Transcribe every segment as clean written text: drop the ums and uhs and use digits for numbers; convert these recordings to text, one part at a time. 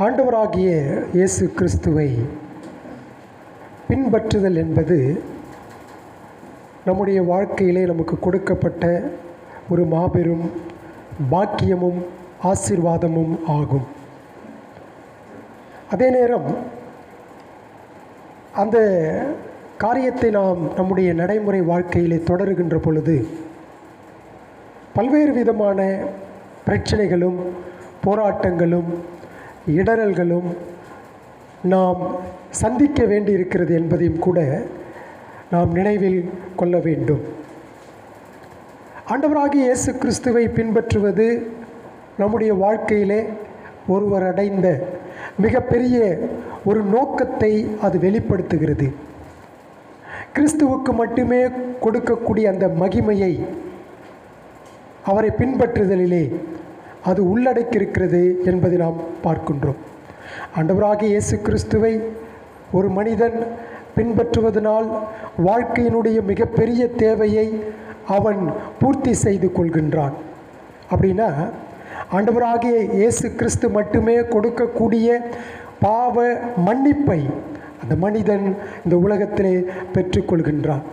ஆண்டவராகிய இயேசு கிறிஸ்துவை பின்பற்றுதல் என்பது நம்முடைய வாழ்க்கையிலே நமக்கு கொடுக்கப்பட்ட ஒரு மாபெரும் பாக்கியமும் ஆசீர்வாதமும் ஆகும். அதே நேரம் அந்த காரியத்தை நாம் நம்முடைய நடைமுறை வாழ்க்கையிலே தொடருகின்ற பொழுது பல்வேறு விதமான பிரச்சனைகளும் போராட்டங்களும் இடரல்களும் நாம் சந்திக்க வேண்டியிருக்கிறது என்பதையும் கூட நாம் நினைவில் கொள்ள வேண்டும். ஆண்டவராகிய இயேசு கிறிஸ்துவை பின்பற்றுவது நம்முடைய வாழ்க்கையிலே ஒருவர் அடைந்த மிகப்பெரிய ஒரு நோக்கத்தை அது வெளிப்படுத்துகிறது. கிறிஸ்துவுக்கு மட்டுமே கொடுக்கக்கூடிய அந்த மகிமையை அவரை பின்பற்றுதலிலே அது உள்ளடக்கியிருக்கிறது என்பதை நாம் பார்க்கின்றோம். ஆண்டவராகிய இயேசு கிறிஸ்துவை ஒரு மனிதன் பின்பற்றுவதனால் வாழ்க்கையினுடைய மிகப்பெரிய தேவையை அவன் பூர்த்தி செய்து கொள்கின்றான். அப்படின்னா ஆண்டவராகிய இயேசு கிறிஸ்து மட்டுமே கொடுக்கக்கூடிய பாவ மன்னிப்பை அந்த மனிதன் இந்த உலகத்திலே பெற்றுக்கொள்கின்றான்.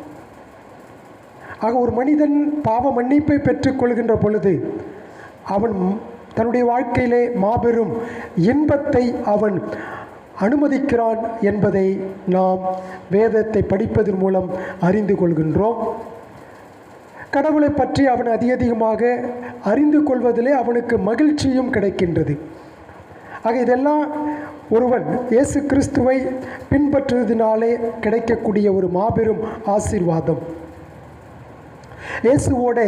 ஆக ஒரு மனிதன் பாவ மன்னிப்பை பெற்றுக்கொள்கின்ற பொழுது அவன் தன்னுடைய வாழ்க்கையிலே மாபெரும் இன்பத்தை அவன் அனுமதிக்கிறான் என்பதை நாம் வேதத்தை படிப்பதன் மூலம் அறிந்து கொள்கின்றோம். கடவுளை பற்றி அவன் அதிகமாக அறிந்து கொள்வதிலே அவனுக்கு மகிழ்ச்சியும் கிடைக்கின்றது. ஆக இதெல்லாம் ஒருவன் இயேசு கிறிஸ்துவை பின்பற்றுவதனாலே கிடைக்கக்கூடிய ஒரு மாபெரும் ஆசீர்வாதம். இயேசுவோடு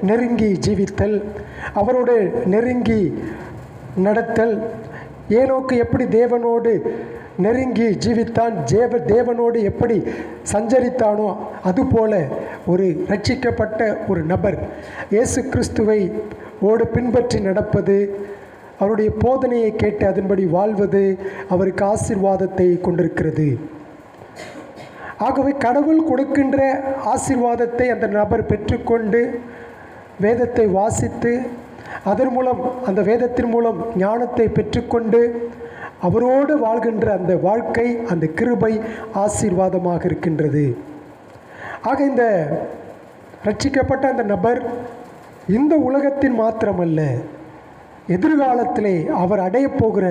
நெருங்கி ஜீவித்தல், அவரோடு நெருங்கி நடத்தல். ஏனோக்கு எப்படி தேவனோடு நெருங்கி ஜீவித்தான், தேவனோடு எப்படி சஞ்சரித்தானோ அதுபோல ஒரு ரட்சிக்கப்பட்ட ஒரு நபர் இயேசு கிறிஸ்துவை ஓடு பின்பற்றி நடப்பது, அவருடைய போதனையை கேட்டு அதன்படி வாழ்வது அவருக்கு ஆசீர்வாதத்தை கொண்டிருக்கிறது. ஆகவே கடவுள் கொடுக்கின்ற ஆசீர்வாதத்தை அந்த நபர் பெற்றுக்கொண்டு வேதத்தை வாசித்து அதன் மூலம் அந்த வேதத்தின் மூலம் ஞானத்தை பெற்றுக்கொண்டு அவரோடு வாழ்கின்ற அந்த வாழ்க்கை, அந்த கிருபை ஆசீர்வாதமாக இருக்கின்றது. ஆக இந்த ரட்சிக்கப்பட்ட அந்த நபர் இந்த உலகத்தின் மாத்திரமல்ல, எதிர்காலத்திலே அவர் அடைய போகிற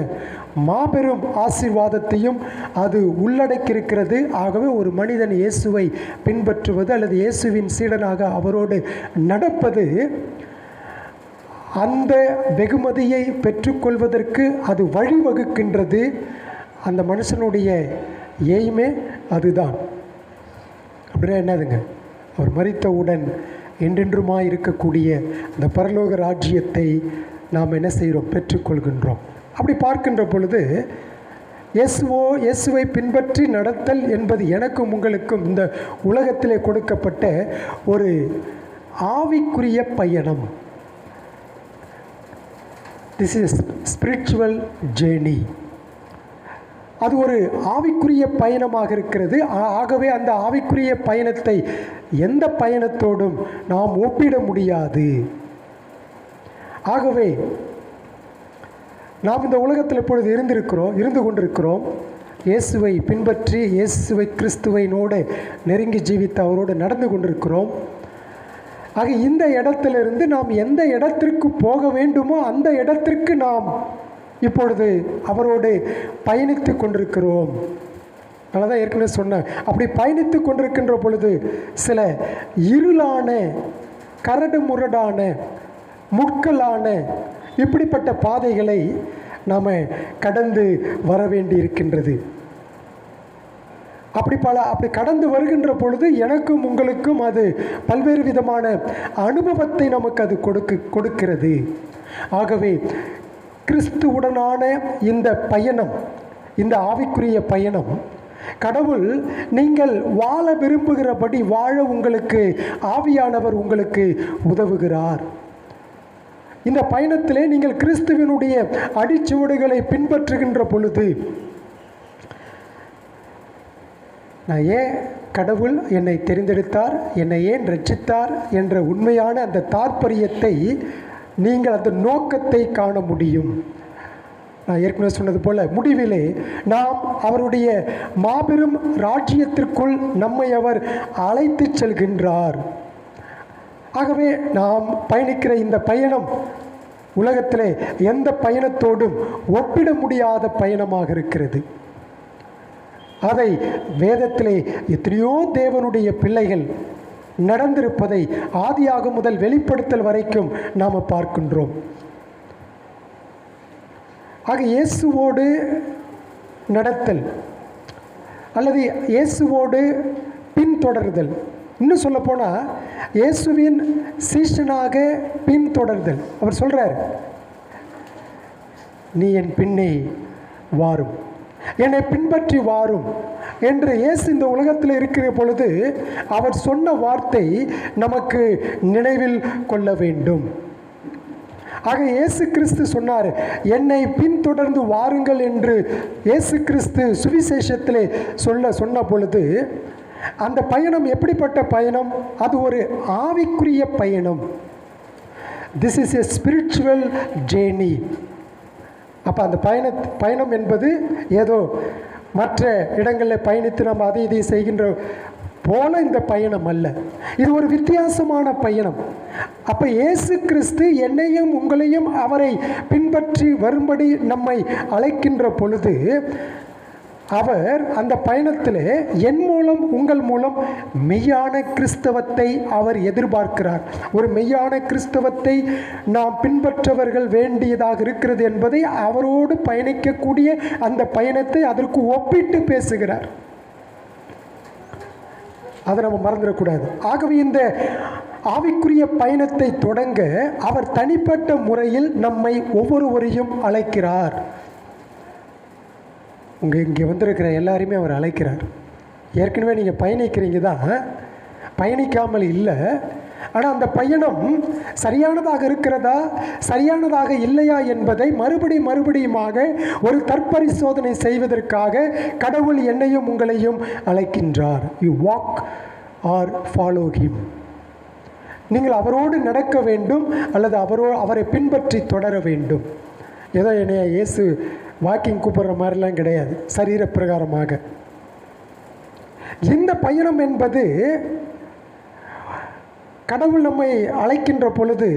மாபெரும் ஆசீர்வாதத்தையும் அது உள்ளடக்கியிருக்கிறது. ஆகவே ஒரு மனிதன் இயேசுவை பின்பற்றுவது அல்லது இயேசுவின் சீடனாக அவரோடு நடப்பது அந்த வெகுமதியை பெற்றுக்கொள்வதற்கு அது வழிவகுக்கின்றது. அந்த மனுஷனுடைய எய்மே அதுதான். அப்படின்னா என்னதுங்க? அவர் மரித்தவுடன் என்றென்றுமாய் இருக்கக்கூடிய அந்த பரலோக ராஜ்யத்தை நாம் என்ன செய்கிறோம்? பெற்றுக்கொள்கின்றோம். அப்படி பார்க்கின்ற பொழுது இயேசுவை பின்பற்றி நடத்தல் என்பது எனக்கும் உங்களுக்கும் இந்த உலகத்திலே கொடுக்கப்பட்ட ஒரு ஆவிக்குரிய பயணம். This is spiritual journey. அது ஒரு ஆவிக்குரிய பயணமாக இருக்கிறது. ஆகவே அந்த ஆவிக்குரிய பயணத்தை எந்த பயணத்தோடும் நாம் ஒப்பிட முடியாது. ஆகவே நாம் இந்த உலகத்தில் இப்பொழுது இருந்து கொண்டிருக்கிறோம். இயேசுவை பின்பற்றி இயேசுவை கிறிஸ்துவைனோடு நெருங்கி ஜீவித்து அவரோடு நடந்து கொண்டிருக்கிறோம். ஆக இந்த இடத்திலிருந்து நாம் எந்த இடத்திற்கு போக வேண்டுமோ அந்த இடத்திற்கு நாம் இப்பொழுது அவரோடு பயணித்து கொண்டிருக்கிறோம். நல்லா தான் ஏற்கனவே சொன்னேன். அப்படி பயணித்து கொண்டிருக்கின்ற பொழுது சில இருளான, கரடு முரடான, முட்களான இப்படிப்பட்ட பாதைகளை நாம் கடந்து வர வேண்டி இருக்கின்றது. அப்படி கடந்து வருகின்ற பொழுது எனக்கும் உங்களுக்கும் அது பல்வேறு விதமான அனுபவத்தை நமக்கு அது கொடுக்கிறது. ஆகவே கிறிஸ்துவுடனான இந்த பயணம், இந்த ஆவிக்குரிய பயணம், கடவுள் நீங்கள் வாழ விரும்புகிறபடி வாழ உங்களுக்கு ஆவியானவர் உங்களுக்கு உதவுகிறார். இந்த பயணத்திலே நீங்கள் கிறிஸ்துவினுடைய அடிச்சுவடுகளை பின்பற்றுகின்ற பொழுது நான் ஏன் கடவுள் என்னை தெரிந்தெடுத்தார், என்னை ஏன் ரட்சித்தார் என்ற உண்மையான அந்த தாற்பயத்தை நீங்கள் அந்த நோக்கத்தை காண முடியும். நான் ஏற்கனவே சொன்னது போல முடிவிலே நாம் அவருடைய மாபெரும் ராஜ்யத்திற்குள் நம்மை அவர் அழைத்து செல்கின்றார். ஆகவே நாம் பயணிக்கிற இந்த பயணம் உலகத்திலே எந்த பயணத்தோடும் ஒப்பிட முடியாத பயணமாக இருக்கிறது. அதை வேதத்திலே எத்தனையோ தேவனுடைய பிள்ளைகள் நடந்திருப்பதை ஆதியாகம் முதல் வெளிப்படுத்தல் வரைக்கும் நாம் பார்க்கின்றோம். ஆக இயேசுவோடு நடத்தல் அல்லது இயேசுவோடு பின்தொடர்தல், இன்னும் சொல்லப்போனால் இயேசுவின் சீஷனாக பின்தொடர்தல். அவர் சொல்கிறார், நீ என் பின்னே வாரும், என்னை பின்பற்றி வாரும் என்று இயேசு இந்த உலகத்தில் இருக்கிற பொழுது அவர் சொன்ன வார்த்தை நமக்கு நினைவில் கொள்ள வேண்டும். ஆக இயேசு கிறிஸ்து சொன்னார், என்னை பின்தொடர்ந்து வாருங்கள் என்று இயேசு கிறிஸ்து சுவிசேஷத்திலே சொன்ன பொழுது அந்த பயணம் எப்படிப்பட்ட பயணம்? அது ஒரு ஆவிக்குரிய பயணம். This is a spiritual journey. அப்போ அந்த பயணம் என்பது ஏதோ மற்ற இடங்களில் பயணித்து நம்ம அதை இதை செய்கின்ற போல இந்த பயணம் அல்ல. இது ஒரு வித்தியாசமான பயணம். அப்போ இயேசு கிறிஸ்து என்னையும் உங்களையும் அவரை பின்பற்றி வரும்படி நம்மை அழைக்கின்ற பொழுது அவர் அந்த பயணத்தில் என் மூலம் உங்கள் மூலம் மெய்யான கிறிஸ்தவத்தை அவர் எதிர்பார்க்கிறார். ஒரு மெய்யான கிறிஸ்தவத்தை நாம் பின்பற்றவர்கள் வேண்டியதாக இருக்கிறது என்பதை அவரோடு பயணிக்கக்கூடிய அந்த பயணத்தை அதற்கு ஒப்பிட்டு பேசுகிறார். அதை நம்ம மறந்துடக்கூடாது. ஆகவே இந்த ஆவிக்குரிய பயணத்தை தொடங்க அவர் தனிப்பட்ட முறையில் நம்மை ஒவ்வொருவரையும் அழைக்கிறார். இங்கே வந்திருக்கிற எல்லாரையுமே அவர் அழைக்கிறார். ஏற்கனவே நீங்கள் பயணிக்கிறீங்க தான், பயணிக்காமல் இல்லை. ஆனால் அந்த பயணம் சரியானதாக இருக்கிறதா சரியானதாக இல்லையா என்பதை மறுபடியுமாக ஒரு தற்பரிசோதனை செய்வதற்காக கடவுள் என்னையும் உங்களையும் அழைக்கின்றார். You walk R follow him. நீங்கள் அவரோடு நடக்க வேண்டும் அல்லது அவரை பின்பற்றி தொடர வேண்டும். ஏதோ என்னைய இயேசு வாக்கிங் கூப்பிட்ற மாதிரிலாம் கிடையாது, சரீர பிரகாரமாக. இந்த பயணம் என்பது கடவுள் நம்மை அழைக்கின்ற பொழுது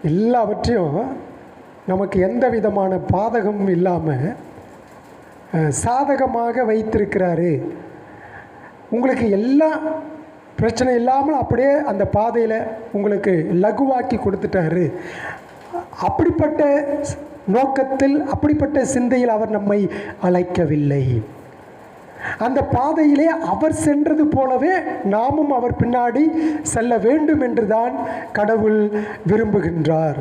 எல்லாவற்றையும் நமக்கு எந்த விதமான பாதகமும் இல்லாமல் சாதகமாக வைத்திருக்கிறாரு. உங்களுக்கு எல்லா பிரச்சனை இல்லாமல் அப்படியே அந்த பாதையில் உங்களுக்கு லகுவாக்கி கொடுத்துட்டாரு. அப்படிப்பட்ட நோக்கத்தில் அப்படிப்பட்ட சிந்தையில் அவர் நம்மை அழைக்கவில்லை. அந்த பாதையிலே அவர் சென்றது போலவே நாமும் அவர் பின்னாடி செல்ல வேண்டும் என்றுதான் கடவுள் விரும்புகின்றார்.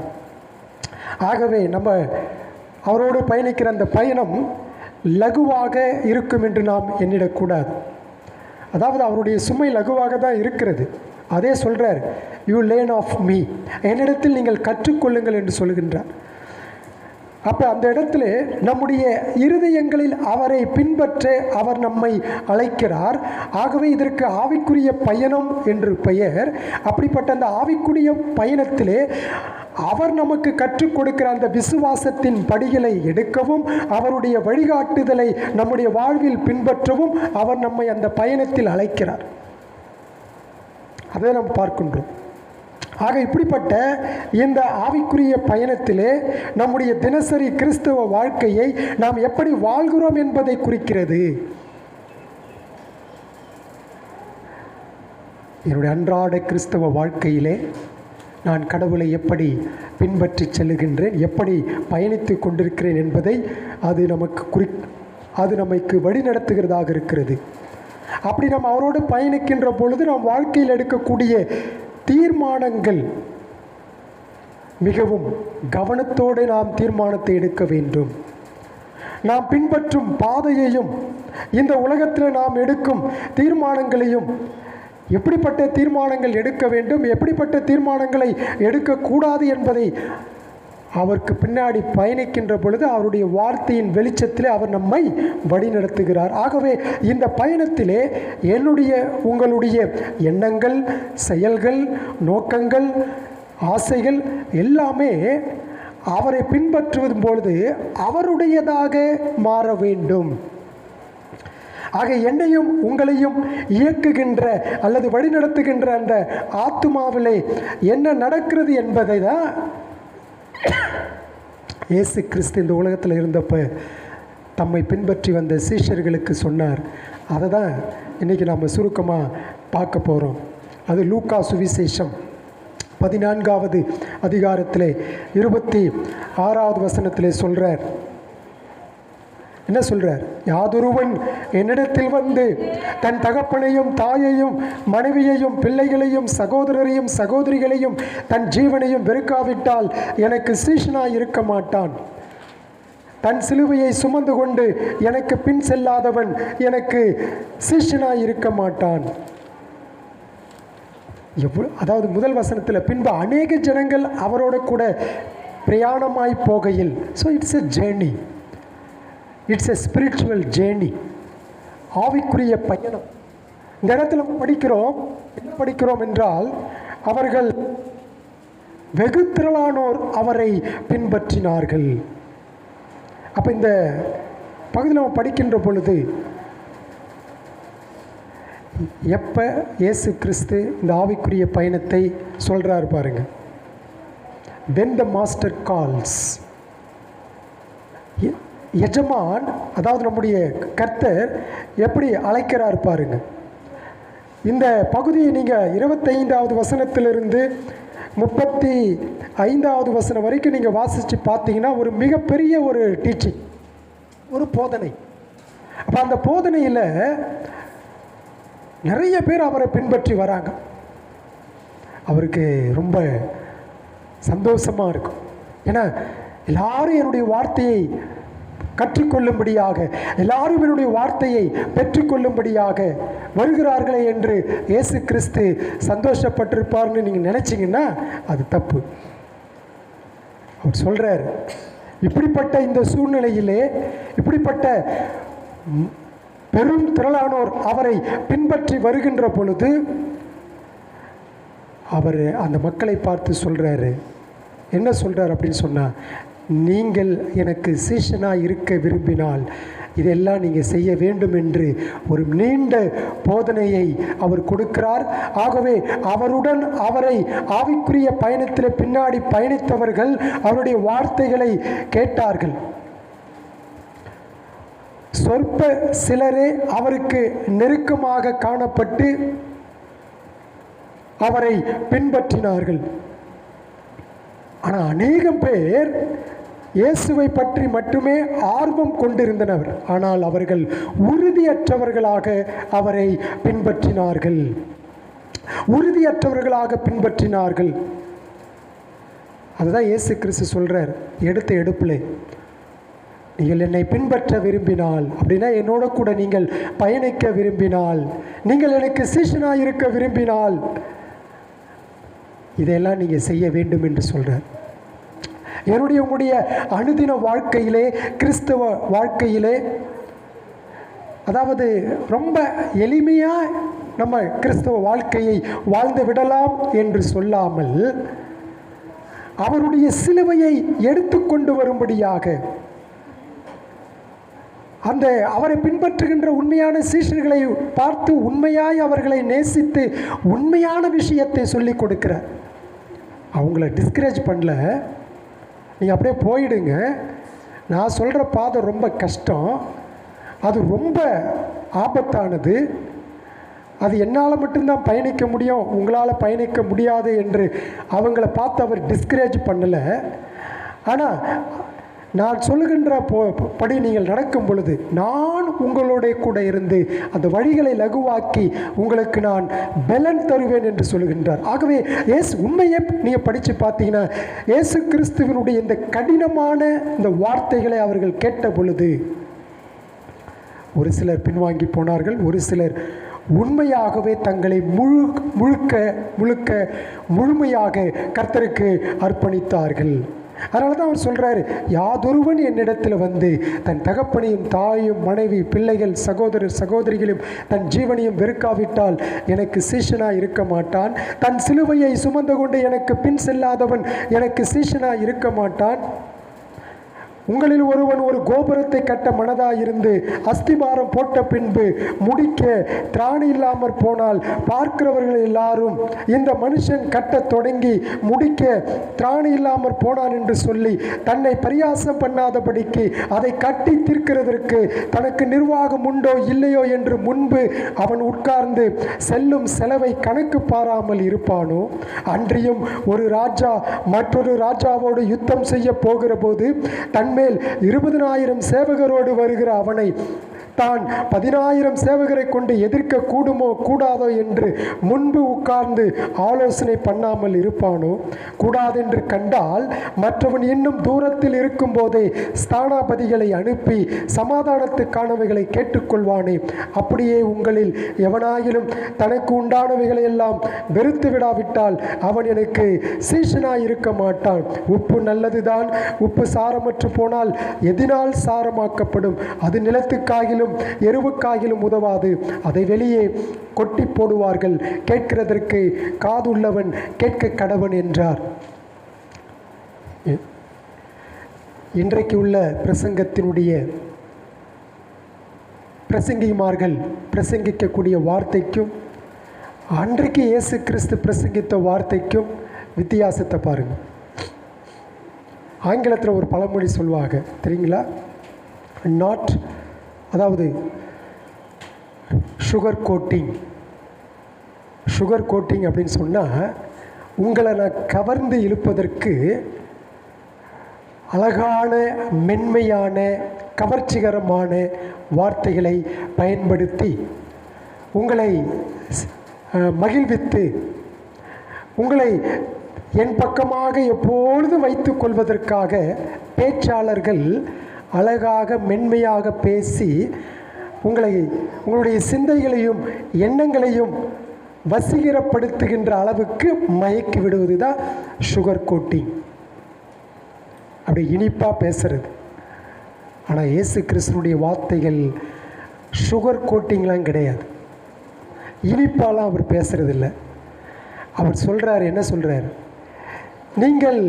ஆகவே நம்ம அவரோடு பயணிக்கிற அந்த பயணம் லகுவாக இருக்கும் என்று நாம் எண்ணிடக்கூடாது. அதாவது அவருடைய சுமை லகுவாக தான் இருக்கிறது. அதே சொல்கிறார், யூ லேர்ன் ஆஃப் மீ, என்னிடத்தில் நீங்கள் கற்றுக்கொள்ளுங்கள் என்று சொல்கின்றார். அப்போ அந்த இடத்துல நம்முடைய இருதயங்களில் அவரை பின்பற்ற அவர் நம்மை அழைக்கிறார். ஆகவே இதற்கு ஆவிக்குரிய பயணம் என்று பெயர். அப்படிப்பட்ட அந்த ஆவிக்குரிய பயணத்திலே அவர் நமக்கு கற்றுக் கொடுக்கிற அந்த விசுவாசத்தின் படிகளை எடுக்கவும் அவருடைய வழிகாட்டுதலை நம்முடைய வாழ்வில் பின்பற்றவும் அவர் நம்மை அந்த பயணத்தில் அழைக்கிறார். அதை நாம் பார்க்கின்றோம். ஆக இப்படிப்பட்ட இந்த ஆவிக்குரிய பயணத்திலே நம்முடைய தினசரி கிறிஸ்தவ வாழ்க்கையை நாம் எப்படி வாழ்கிறோம் என்பதை குறிக்கிறது. என்னுடைய அன்றாட கிறிஸ்தவ வாழ்க்கையிலே நான் கடவுளை எப்படி பின்பற்றி செல்லுகின்றேன், எப்படி பயணித்து கொண்டிருக்கிறேன் என்பதை அது நமக்கு வழி நடத்துகிறதாக இருக்கிறது. அப்படி நாம் அவரோடு பயணிக்கின்ற பொழுது நாம் வாழ்க்கையில் எடுக்கக்கூடிய தீர்மானங்கள் மிகவும் கவனத்தோடு நாம் தீர்மானத்தை எடுக்க வேண்டும். நாம் பின்பற்றும் பாதையையும் இந்த உலகத்தில் நாம் எடுக்கும் தீர்மானங்களையும் எப்படிப்பட்ட தீர்மானங்கள் எடுக்க வேண்டும், எப்படிப்பட்ட தீர்மானங்களை எடுக்கக்கூடாது என்பதை அவருக்கு பின்னாடி பயணிக்கின்ற பொழுது அவருடைய வார்த்தையின் வெளிச்சத்திலே அவர் நம்மை வழிநடத்துகிறார். ஆகவே இந்த பயணத்திலே உங்களுடைய எண்ணங்கள், செயல்கள், நோக்கங்கள், ஆசைகள் எல்லாமே அவரை பின்பற்றுவதும் பொழுது அவருடையதாக மாற வேண்டும். ஆக என்னையும் உங்களையும் இயக்குகின்ற அல்லது வழிநடத்துகின்ற அந்த ஆத்துமாவிலே என்ன நடக்கிறது என்பதை தான் இயேசு கிறிஸ்து இந்த உலகத்தில் இருந்தப்போ தம்மை பின்பற்றி வந்த சீஷர்களுக்கு சொன்னார். அதை தான் இன்றைக்கி நாம் சுருக்கமாக பார்க்க போகிறோம். அது லூக்கா சுவிசேஷம் 14வது அதிகாரத்திலே 26வது வசனத்திலே சொல்கிறார். என்ன சொல்கிறார்? யாதொருவன் என்னிடத்தில் வந்து தன் தகப்பனையும் தாயையும் மனைவியையும் பிள்ளைகளையும் சகோதரரையும் சகோதரிகளையும் தன் ஜீவனையும் வெறுக்காவிட்டால் எனக்கு சீஷனாய் இருக்க மாட்டான். தன் சிலுவையை சுமந்து கொண்டு எனக்கு பின் செல்லாதவன் எனக்கு சீஷனாய் இருக்க மாட்டான். அதாவது முதல் வசனத்தில், பின்பு அநேக ஜனங்கள் அவரோட கூட பிரயாணமாய் போகையில். So it's a journey, it's a spiritual journey, ஆவிக்குரிய பயணம். இந்த இடத்துல படிக்கிறோம், என்ன படிக்கிறோம் என்றால், அவர்கள் வெகு திரளானோர் அவரை பின்பற்றினார்கள். அப்போ இந்த பகுதியில் நம்ம படிக்கின்ற பொழுது எப்போ இயேசு கிறிஸ்து இந்த ஆவிக்குரிய பயணத்தை சொல்கிறார் பாருங்க. when the master calls, எஜமான் அதாவது நம்முடைய கர்த்தர் எப்படி அழைக்கிறார் பாருங்க. இந்த பகுதியை நீங்கள் 25வது வசனத்திலிருந்து 35வது வசனம் வரைக்கும் நீங்கள் வாசித்து பார்த்தீங்கன்னா ஒரு மிகப்பெரிய ஒரு டீச்சிங், ஒரு போதனை. அப்போ அந்த போதனையில் நிறைய பேர் அவரை பின்பற்றி வராங்க. அவருக்கு ரொம்ப சந்தோஷமாக இருக்கும். ஏன்னா எல்லாரும் என்னுடைய வார்த்தையை கற்றுக்கொள்ளும்படியாக, எல்லாரும் என்னுடைய வார்த்தையை பெற்றுக்கொள்ளும்படியாக வருகிறார்களே என்று இயேசு கிறிஸ்து சந்தோஷப்பட்டிருப்பார்னு நீங்கள் நினச்சிங்கன்னா அது தப்பு. அவர் சொல்கிறார், இப்படிப்பட்ட இந்த சூழ்நிலையிலே, இப்படிப்பட்ட பெரும் திரளானோர் அவரை பின்பற்றி வருகின்ற பொழுது அவர் அந்த மக்களை பார்த்து சொல்கிறாரு. என்ன சொல்கிறார் அப்படின்னு சொன்னால், நீங்கள் எனக்கு சீஷனாக இருக்க விரும்பினால் இதெல்லாம் நீங்கள் செய்ய வேண்டும் என்று ஒரு நீண்ட போதனையை அவர் கொடுக்கிறார். ஆகவே அவருடன் அவரை ஆவிக்குரிய பயணத்தில் பின்னாடி பயணித்தவர்கள் அவருடைய வார்த்தைகளை கேட்டார்கள். சொற்ப சிலரே அவருக்கு நெருக்கமாக காணப்பட்டு அவரை பின்பற்றினார்கள். ஆனால் அநேகம் பேர் இயேசுவை பற்றி மட்டுமே ஆர்வம் கொண்டிருந்தனர். ஆனால் அவர்கள் உறுதியற்றவர்களாக அவரை பின்பற்றினார்கள், உறுதியற்றவர்களாக பின்பற்றினார்கள். அதுதான் இயேசு கிறிஸ்து சொல்கிறார் எடுத்த எடுப்பில், நீங்கள் என்னை பின்பற்ற விரும்பினால், அப்படின்னா என்னோட கூட நீங்கள் பயணிக்க விரும்பினால், நீங்கள் எனக்கு சீஷனாக இருக்க விரும்பினால் இதையெல்லாம் நீங்கள் செய்ய வேண்டும் என்று சொல்கிறார். உங்களுடைய அனுதின வாழ்க்கையிலே, கிறிஸ்தவ வாழ்க்கையிலே, அதாவது ரொம்ப எளிமையாக நம்ம கிறிஸ்தவ வாழ்க்கையை வாழ்ந்து விடலாம் என்று சொல்லாமல் அவருடைய சிலுவையை எடுத்துக்கொண்டு வரும்படியாக, அந்த அவரை பின்பற்றுகின்ற உண்மையான சீஷர்களை பார்த்து உண்மையாய் அவர்களை நேசித்து உண்மையான விஷயத்தை சொல்லி கொடுக்கிறார். அவங்கள டிஸ்கரேஜ் பண்ணல, நீங்கள் அப்படியே போயிடுங்க, நான் சொல்கிற பாதை ரொம்ப கஷ்டம், அது ரொம்ப ஆபத்தானது, அது என்னால் மட்டும்தான் பயணிக்க முடியும், உங்களால் பயணிக்க முடியாது என்று அவங்கள பார்த்து அவர் டிஸ்கரேஜ் பண்ணலை. ஆனால் நான் சொல்லுகின்ற படி நீங்கள் நடக்கும் பொழுது நான் உங்களோட கூட இருந்து அந்த வழிகளை லகுவாக்கி உங்களுக்கு நான் பலன் தருவேன் என்று சொல்லுகின்றார். ஆகவே இயேசு உண்மையை நீங்கள் படித்து பார்த்தீங்கன்னா, இயேசு கிறிஸ்துவனுடைய இந்த கடினமான இந்த வார்த்தைகளை அவர்கள் கேட்ட பொழுது ஒரு சிலர் பின்வாங்கி போனார்கள், ஒரு சிலர் உண்மையாகவே தங்களை முழுமையாக கர்த்தருக்கு அர்ப்பணித்தார்கள். அதனால தான் அவர் சொல்கிறாரு, யாதொருவன் என்னிடத்தில் வந்து தன் தகப்பனையும் தாயும் மனைவி பிள்ளைகள் சகோதரர் சகோதரிகளையும் தன் ஜீவனையும் வெறுக்காவிட்டால் எனக்கு சீஷனாக இருக்க மாட்டான். தன் சிலுவையை சுமந்து கொண்டு எனக்கு பின் செல்லாதவன் எனக்கு சீஷனாக இருக்க மாட்டான். உங்களில் ஒருவன் ஒரு கோபுரத்தை கட்ட மனதாயிருந்து அஸ்திபாரம் போட்ட பின்பு முடிக்க திராணி இல்லாமற் போனால் பார்க்கிறவர்கள் எல்லாரும் இந்த மனுஷன் கட்டத் தொடங்கி முடிக்க திராணி இல்லாமற் போனான் என்று சொல்லி தன்னை பரியாசம் பண்ணாதபடிக்கு அதை கட்டி தீர்க்கிறதற்கு தனக்கு நிர்வாகம் உண்டோ இல்லையோ என்று முன்பு அவன் உட்கார்ந்து செல்லும் செலவை கணக்கு பாராமல் இருப்பானோ? அன்றியும் ஒரு ராஜா மற்றொரு ராஜாவோடு யுத்தம் செய்ய போகிற போது தன்மேல் 20,000 சேவகரோடு வருகிற அவனை தான் 10,000 சேவகரை கொண்டு எதிர்க்க கூடுமோ கூடாதோ என்று முன்பு உட்கார்ந்து ஆலோசனை பண்ணாமல் இருப்பானோ? கூடாதென்று கண்டால் மற்றவன் இன்னும் தூரத்தில் இருக்கும் போதே ஸ்தானாபதிகளை அனுப்பி சமாதானத்துக்கானவைகளை கேட்டுக்கொள்வானே. அப்படியே உங்களில் எவனாயிலும் தனக்கு உண்டானவைகளை எல்லாம் வெறுத்து விடாவிட்டால் அவன் எனக்கு சீஷனாய் இருக்க மாட்டான். உப்பு நல்லதுதான், உப்பு சாரமற்று போனால் எதினால் சாரமாக்கப்படும்? அது நிலத்துக்காகிலும் எருவுக்காகிலும் உதவாது, அதை வெளியே கொட்டி போடுவார்கள். கேட்கிறதற்கு காதுள்ளவன் கேட்க கடவன் என்றார். இன்றைக்கு உள்ள பிரசங்கத்தினுடைய பிரசங்கிமார்கள் பிரசங்கிக்கக்கூடிய வார்த்தைக்கும் அன்றைக்கு இயேசு கிறிஸ்து பிரசங்கித்த வார்த்தைக்கும் வித்தியாசத்தை பாருங்கள். ஆங்கிலத்தில் ஒரு பழமொழி சொல்லுவாங்க தெரியுங்களா? நாட், அதாவது சுகர் கோட்டிங் அப்படின்னு சொன்னால் உங்களை நான் கவர்ந்து இழுப்பதற்கு அழகான மென்மையான கவர்ச்சிகரமான வார்த்தைகளை பயன்படுத்தி உங்களை மகிழ்வித்து உங்களை என் பக்கமாக எப்பொழுதும் வைத்து கொள்வதற்காக பேச்சாளர்கள் அழகாக மென்மையாக பேசி உங்களுடைய சிந்தைகளையும் எண்ணங்களையும் வசீகரப்படுத்துகின்ற அளவுக்கு மயக்கி விடுவது தான் சுகர் கோட்டிங். அப்படி இனிப்பாக பேசுறது. ஆனால் இயேசு கிறிஸ்துனுடைய வார்த்தைகள் சுகர் கோட்டிங்லாம் கிடையாது, இனிப்பாலாம் அவர் பேசுறதில்லை. அவர் சொல்கிறார், என்ன சொல்கிறார்? நீங்கள்,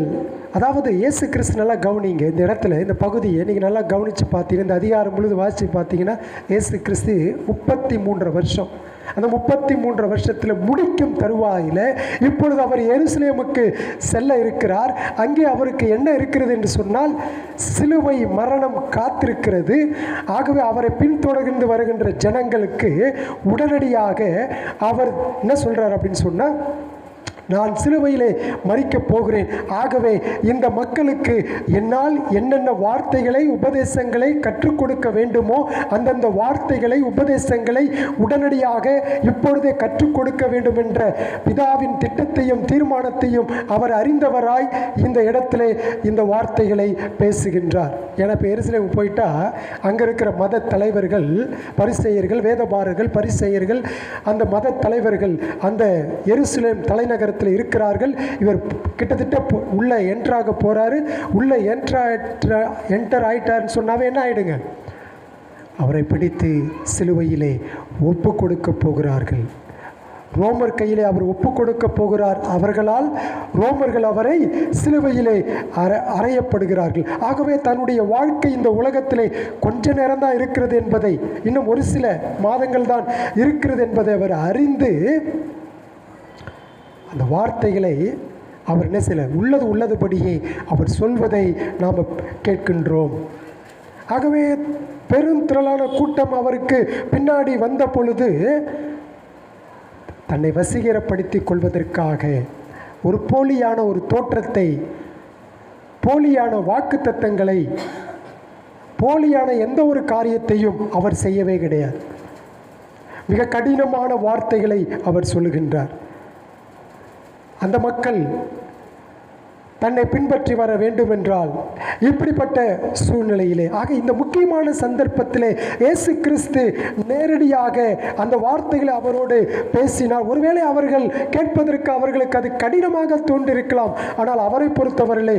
அதாவது இயேசு கிறிஸ்து நல்லா கவனிங்க. இந்த இடத்துல இந்த பகுதியை நீங்கள் நல்லா கவனித்து பார்த்தீங்கன்னா, இந்த அதிகாரம் முழுது வாசித்து பார்த்தீங்கன்னா இயேசு கிறிஸ்து 33 வருஷம், அந்த 33 வருஷத்தில் முடிக்கும் தருவாயில் இப்பொழுது அவர் எருசலேமுக்கு செல்ல இருக்கிறார். அங்கே அவருக்கு என்ன இருக்கிறது என்று சொன்னால் சிலுவை மரணம் காத்திருக்கிறது. ஆகவே அவரை பின்தொடர்ந்து வருகின்ற ஜனங்களுக்கு உடனடியாக அவர் என்ன சொல்கிறார் அப்படின்னு சொன்னால், நான் சிலுவையிலே மரிக்கப் போகிறேன். ஆகவே இந்த மக்களுக்கு என்னால் என்னென்ன வார்த்தைகளை உபதேசங்களை கற்றுக் கொடுக்க வேண்டுமோ அந்தந்த வார்த்தைகளை உபதேசங்களை உடனடியாக இப்பொழுதே கற்றுக் கொடுக்க வேண்டும் என்ற பிதாவின் திட்டத்தையும் தீர்மானத்தையும் அவர் அறிந்தவராய் இந்த இடத்திலே இந்த வார்த்தைகளை பேசுகின்றார். ஏன்னா இப்போ எருசலேம் போயிட்டா அங்கே இருக்கிற மத தலைவர்கள், பரிசேயர்கள், வேதபாரர்கள், பரிசேயர்கள், அந்த மத தலைவர்கள் அந்த எருசலேம் தலைநகரத்தில் இருக்கிறார்கள். இவர் கிட்டத்தட்ட உள்ள என்ட்ராக போறாரு. உள்ள என்டர் ஆயிட்டார்னு சொன்னாவே என்ன ஆயிடுங்க? அவரை பிடித்து சிலுவையிலே ஒப்பு கொடுக்க போகிறார்கள். ரோமர் கையிலே அவர் ஒப்பு கொடுக்க போகிறார். அவர்களால் ரோமர்கள் அவரை சிலுவையிலே அறையப்படுகிறார்கள். ஆகவே தன்னுடைய வாழ்க்கை இந்த உலகத்திலே கொஞ்ச நேரம் தான் இருக்கிறது என்பதை, இன்னும் ஒரு சில மாதங்கள் தான் இருக்கிறது என்பதை அவர் அறிந்து அந்த வார்த்தைகளை அவர் என்ன செய்யல, உள்ளதுபடியே அவர் சொல்வதை நாம் கேட்கின்றோம். ஆகவே பெருந்திரளான கூட்டம் அவருக்கு பின்னாடி வந்த பொழுது தன்னை வசீகரப்படுத்திக் கொள்வதற்காக ஒரு போலியான ஒரு தோற்றத்தை, போலியான வாக்குத்தத்தங்களை, போலியான எந்த ஒரு காரியத்தையும் அவர் செய்யவே கிடையாது. மிக கடினமான வார்த்தைகளை அவர் சொல்லுகின்றார். அந்த மக்கள் தன்னை பின்பற்றி வர வேண்டுமென்றால் இப்படிப்பட்ட சூழ்நிலையிலே இந்த முக்கியமான சந்தர்ப்பத்திலே இயேசு கிறிஸ்து நேரடியாக அந்த வார்த்தைகளை அவரோடு பேசினார். ஒருவேளை அவர்கள் கேட்பதற்கு அவர்களுக்கு அது கடினமாக தோன்றிருக்கலாம். ஆனால் அவரை பொறுத்தவரையிலே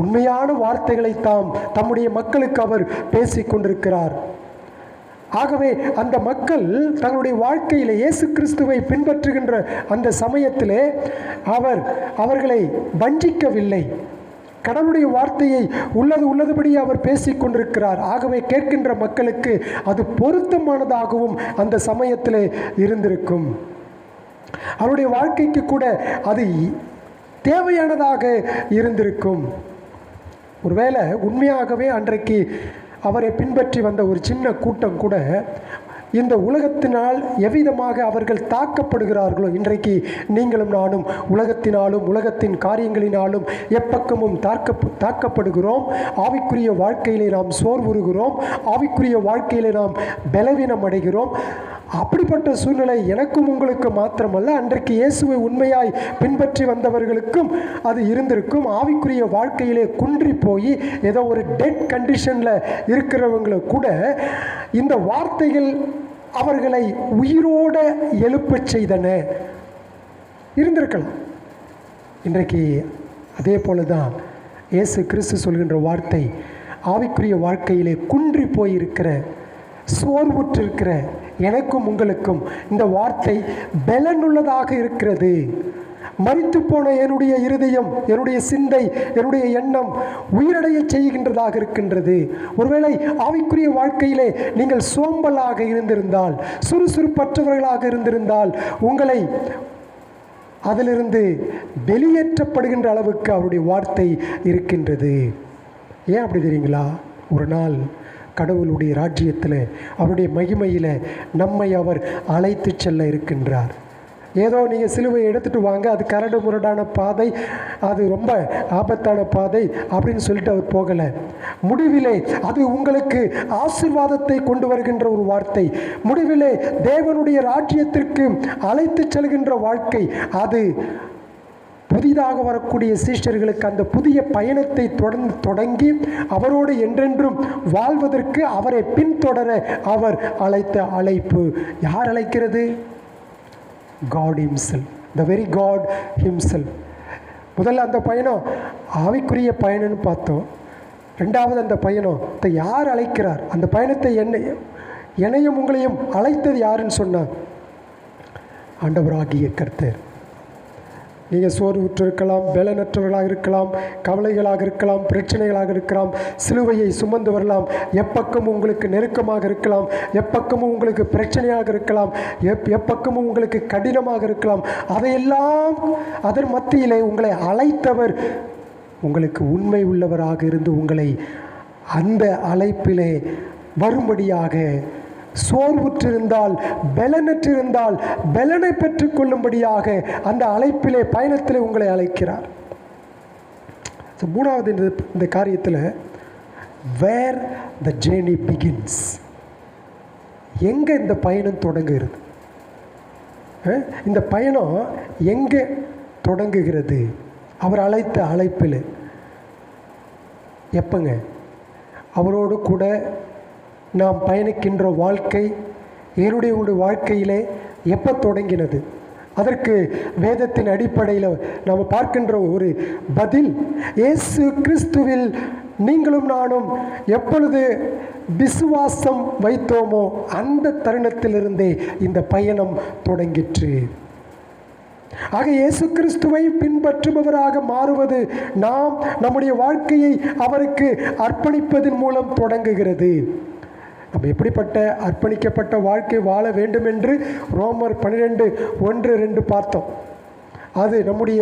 உண்மையான வார்த்தைகளை தம்முடைய மக்களுக்கு அவர் பேசிக் கொண்டிருக்கிறார். ஆகவே அந்த மக்கள் தங்களுடைய வாழ்க்கையில் இயேசு கிறிஸ்துவை பின்பற்றுகின்ற அந்த சமயத்திலே அவர்களை வஞ்சிக்கவில்லை. கடவுளுடைய வார்த்தையை உள்ளதுபடி அவர் பேசிக் கொண்டிருக்கிறார். ஆகவே கேட்கின்ற மக்களுக்கு அது பொருத்தமானதாகவும் அந்த சமயத்திலே இருந்திருக்கும். அவருடைய வாழ்க்கைக்கு கூட அது தேவையானதாக இருந்திருக்கும். ஒருவேளை உண்மையாகவே அன்றைக்கு அவரை பின்பற்றி வந்த ஒரு சின்ன கூட்டம் கூட இந்த உலகத்தினால் எவ்விதமாக அவர்கள் தாக்கப்படுகிறார்களோ, இன்றைக்கு நீங்களும் நானும் உலகத்தினாலும் உலகத்தின் காரியங்களினாலும் எப்பக்கமும் தாக்கப்படுகிறோம். ஆவிக்குரிய வாழ்க்கையிலே நாம் சோர்வுறுகிறோம். ஆவிக்குரிய வாழ்க்கையிலே நாம் பலவீனம் அடைகிறோம். அப்படிப்பட்ட சூழ்நிலை எனக்கும் உங்களுக்கு மாத்திரமல்ல, அன்றைக்கு இயேசுவை உண்மையாய் பின்பற்றி வந்தவர்களுக்கும் அது இருந்திருக்கும். ஆவிக்குரிய வாழ்க்கையிலே குன்றி போய் ஏதோ ஒரு டெட் கண்டிஷனில் இருக்கிறவங்களை கூட இந்த வார்த்தைகள் அவர்களை உயிரோட எழுப்பச் செய்தன இருந்திருக்கலாம். இன்றைக்கு அதே போல தான் இயேசு கிறிஸ்து சொல்கின்ற வார்த்தை ஆவிக்குரிய வாழ்க்கையிலே குன்றி போயிருக்கிற சோர்வுற்றிருக்கிற எனக்கும் உங்களுக்கும் இந்த வார்த்தை பலனுள்ளதாக இருக்கிறது. மரித்து போன என்னுடைய இருதயம், என்னுடைய சிந்தை, என்னுடைய எண்ணம் உயிரடைய செய்கின்றதாக இருக்கின்றது. ஒருவேளை ஆவிக்குரிய வாழ்க்கையிலே நீங்கள் சோம்பலாக இருந்திருந்தால், சுறுசுறுப்பற்றவர்களாக இருந்திருந்தால், உங்களை அதிலிருந்து வெளியேற்றப்படுகின்ற அளவுக்கு அவருடைய வார்த்தை இருக்கின்றது. ஏன் அப்படி தெரியுங்களா? ஒரு நாள் கடவுளுடைய ராஜ்யத்தில் அவருடைய மகிமையில் நம்மை அவர் அழைத்து செல்ல இருக்கின்றார். ஏதோ நீங்கள் சிலுவையை எடுத்துகிட்டு வாங்க, அது கரடு முரடான பாதை, அது ரொம்ப ஆபத்தான பாதை அப்படின்னு சொல்லிட்டு அவர் போகலை. முடிவிலே அது உங்களுக்கு ஆசீர்வாதத்தை கொண்டு வருகின்ற ஒரு வார்த்தை. முடிவிலே தேவனுடைய ராஜ்யத்திற்கு அழைத்து செல்கின்ற வாழ்க்கை. அது புதிதாக வரக்கூடிய சீஷர்களுக்கு அந்த புதிய பயணத்தை தொடங்கி அவரோடு என்றென்றும் வாழ்வதற்கு அவரை பின்தொடர அவர் அழைத்த அழைப்பு. யார் அழைக்கிறது? God himself, the very God himself. முதல்ல அந்த பயணம் ஆவிக்குரிய பயணம்னு பார்த்தோம். ரெண்டாவது அந்த பயணத்தை யார் அழைக்கிறார்? அந்த பயணத்தை என்னையும் உங்களையும் அழைத்தது யாருன்னு சொன்னார்? ஆண்டவராகிய கர்த்தர். நீங்கள் சோர்வுற்றிருக்கலாம், பலனற்றவர்களாக இருக்கலாம், கவலைகளாக இருக்கலாம், பிரச்சனைகளாக இருக்கலாம், சிலுவையை சுமந்து வரலாம், எப்பக்கமும் உங்களுக்கு நெருக்கமாக இருக்கலாம், எப்பக்கமும் உங்களுக்கு பிரச்சனையாக இருக்கலாம், எப்பக்கமும் உங்களுக்கு கடினமாக இருக்கலாம். அதையெல்லாம் அதன் மத்தியிலே உங்களை அழைத்தவர் உங்களுக்கு உண்மை உள்ளவராக இருந்து உங்களை அந்த அழைப்பிலே வரும்படியாக, சோர்வுற்றிருந்தால் பலனற்றிருந்தால் பலனை பெற்றுக் கொள்ளும்படியாக அந்த அழைப்பிலே பயணத்திலே உங்களை அழைக்கிறார். மூணாவது இந்த காரியத்தில் வேர் த ஜேர்னி பிகின்ஸ், எங்கே இந்த பயணம் தொடங்குகிறது? இந்த பயணம் எங்கே தொடங்குகிறது? அவர் அழைத்த அழைப்பில் எப்பங்க? அவரோடு கூட நாம் பயணிக்கின்ற வாழ்க்கை என்னுடைய வாழ்க்கையிலே எப்போ தொடங்கினது? அதற்கு வேதத்தின் அடிப்படையில் நாம் பார்க்கின்ற ஒரு பதில், இயேசு கிறிஸ்துவில் நீங்களும் நானும் எப்பொழுது விசுவாசம் வைத்தோமோ அந்த தருணத்திலிருந்தே இந்த பயணம் தொடங்கிற்று. ஆக இயேசு கிறிஸ்துவை பின்பற்றுபவராக மாறுவது நாம் நம்முடைய வாழ்க்கையை அவருக்கு அர்ப்பணிப்பதன் மூலம் தொடங்குகிறது. நம்ம எப்படிப்பட்ட அர்ப்பணிக்கப்பட்ட வாழ்க்கை வாழ வேண்டும் என்று ரோமர் 12:1-2 பார்த்தோம். அது நம்முடைய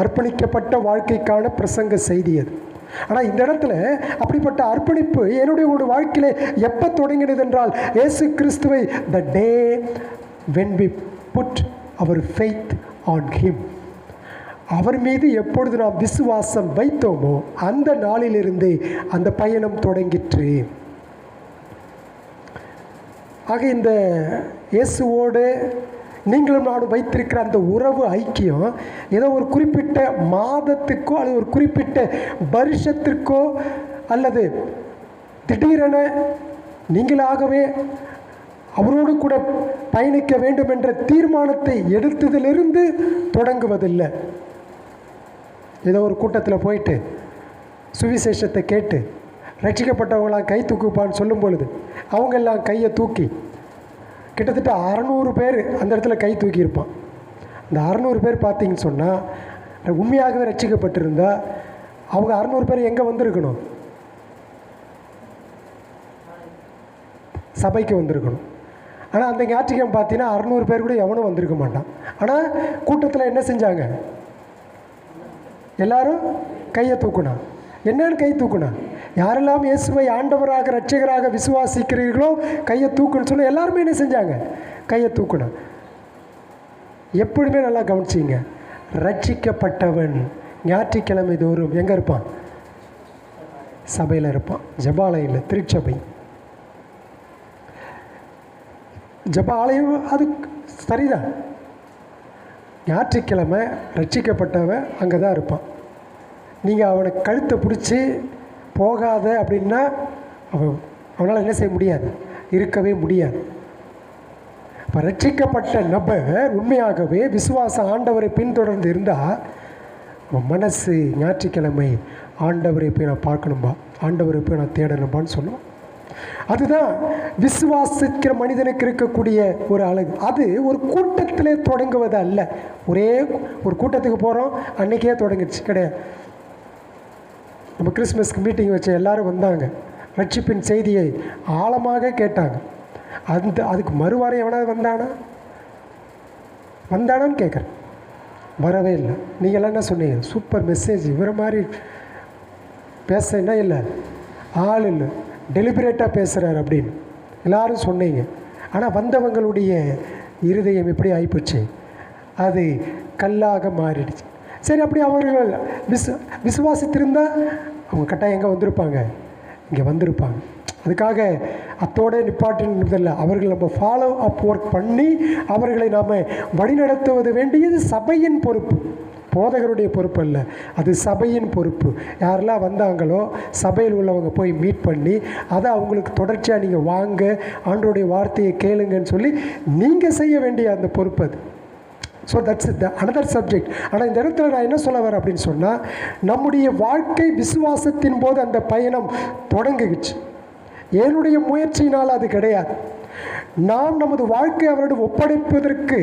அர்ப்பணிக்கப்பட்ட வாழ்க்கைக்கான பிரசங்க செய்தி அது. ஆனால் இந்த இடத்துல அப்படிப்பட்ட அர்ப்பணிப்பு என்னுடைய ஒரு வாழ்க்கையில் எப்போ தொடங்கினது என்றால், இயேசு கிறிஸ்துவை த டே when we put our faith on him, அவர் மீது எப்பொழுது நாம் விசுவாசம் வைத்தோமோ அந்த நாளிலிருந்து அந்த பயணம் தொடங்கிற்று. ஆக இந்த இயேசுவோடு நீங்களும் நானும் வைத்திருக்கிற அந்த உறவு ஐக்கியம் ஏதோ ஒரு குறிப்பிட்ட மாதத்துக்கோ அல்லது ஒரு குறிப்பிட்ட வருஷத்திற்கோ அல்லது திடீரென நீங்களாகவே அவரோடு கூட பயணிக்க வேண்டும் என்ற தீர்மானத்தை எடுத்ததிலிருந்து தொடங்குவதில்லை. ஏதோ ஒரு கூட்டத்தில் போயிட்டு சுவிசேஷத்தை கேட்டு ரட்சிக்கப்பட்டவங்களாம் கை தூக்குப்பான்னு சொல்லும் பொழுது அவங்க எல்லாம் கையை தூக்கி கிட்டத்தட்ட 600 பேர் அந்த இடத்துல கை தூக்கியிருப்பான். அந்த 600 பேர் பார்த்தீங்கன்னு சொன்னால் உண்மையாகவே ரட்சிக்கப்பட்டிருந்தா அவங்க 600 பேர் எங்கே வந்திருக்கணும்? சபைக்கு வந்திருக்கணும். ஆனால் அந்த ஞாயிற்றுக்கிழமை பார்த்தீங்கன்னா 600 பேர் கூட எவனும் வந்திருக்க மாட்டான். ஆனால் கூட்டத்தில் என்ன செஞ்சாங்க? எல்லாரும் கையை தூக்குனா. என்னன்னு கை தூக்குனா? யாரெல்லாம் இயேசுவை ஆண்டவராக இரட்சகராக விசுவாசிக்கிறீர்களோ கையை தூக்குன்னு சொல்லி எல்லாருமே என்ன செஞ்சாங்க? கையை தூக்குனா. எப்பொழுதுமே நல்லா கவனிச்சிங்க, ரட்சிக்கப்பட்டவன் ஞாயிற்றுக்கிழமை தோறும் எங்கே இருப்பான்? சபையில் இருப்பான். ஜெபாலயம், திருச்சபை. ஜெபாலயம் அது சரிதான். ஞாயிற்றுக்கிழமை ரட்சிக்கப்பட்டவன் அங்கே தான் இருப்பான். நீங்கள் அவனை கழுத்தை பிடிச்சி போகாத அப்படின்னா அவனால் என்ன செய்ய முடியாது? இருக்கவே முடியாது. இப்போ ரட்சிக்கப்பட்ட நபர் உண்மையாகவே விசுவாச ஆண்டவரை பின்தொடர்ந்து இருந்தால் அவன் மனசு ஞாயிற்றுக்கிழமை ஆண்டவரை போய் நான் பார்க்கணும்பா, ஆண்டவரை போய் நான் தேடணும்பான்னு சொல்லுவான். அதுதான் விசுவாசிக்கிற மனிதனுக்கு இருக்கக்கூடிய ஒரு அழகு. அது ஒரு கூட்டத்திலே தொடங்குவது அல்ல. ஒரே ஒரு கூட்டத்துக்கு போகிறோம் அன்றைக்கே தொடங்கிடுச்சு கிடையாது. நம்ம கிறிஸ்மஸ்க்கு மீட்டிங் வச்ச எல்லாரும் வந்தாங்க, ரட்சிப்பின் செய்தியை ஆழமாக கேட்டாங்க. அதுக்கு மறுவாரம் எவனாவது வந்தானான்னு கேட்குறேன். வரவே இல்லை. நீங்கள்லாம் என்ன சொன்னீங்க? சூப்பர் மெசேஜ், இவரை மாதிரி பேச இல்லை, ஆள் இல்லை, டெலிபரேட்டாக பேசுகிறார் அப்படின்னு எல்லாரும் சொன்னீங்க. ஆனால் வந்தவங்களுடைய இருதயம் எப்படி ஆகிப்போச்சு? அது கல்லாக மாறிடுச்சு. சரி, அப்படி அவர்கள் விசுவாசித்திருந்தால் அவங்க கட்டாயம் எங்கே வந்திருப்பாங்க? இங்கே வந்திருப்பாங்க. அதுக்காக அத்தோடு நிப்பாட்டினதில்லை. அவர்கள் நம்ம ஃபாலோ அப் ஒர்க் பண்ணி அவர்களை நாம் வழிநடத்துவது வேண்டியது சபையின் பொறுப்பு, போதகருடைய பொறுப்பு அல்ல. அது சபையின் பொறுப்பு. யாரெல்லாம் வந்தாங்களோ சபையில் உள்ளவங்க போய் மீட் பண்ணி அதை அவங்களுக்கு தொடர்ச்சியாக நீங்கள் வாங்க, ஆண்டவருடைய வார்த்தையை கேளுங்கன்னு சொல்லி நீங்கள் செய்ய வேண்டிய அந்த பொறுப்பு அது. So that's the another subject. ஆனால் இந்த இடத்துல நான் என்ன சொல்ல வரேன் அப்படின்னு சொன்னால், நம்முடைய வாழ்க்கை விசுவாசத்தின் போது அந்த பயணம் தொடங்குச்சு. என்னுடைய முயற்சியினால் அது கிடையாது. நாம் நமது வாழ்க்கை அவரிடம் ஒப்படைப்பதற்கு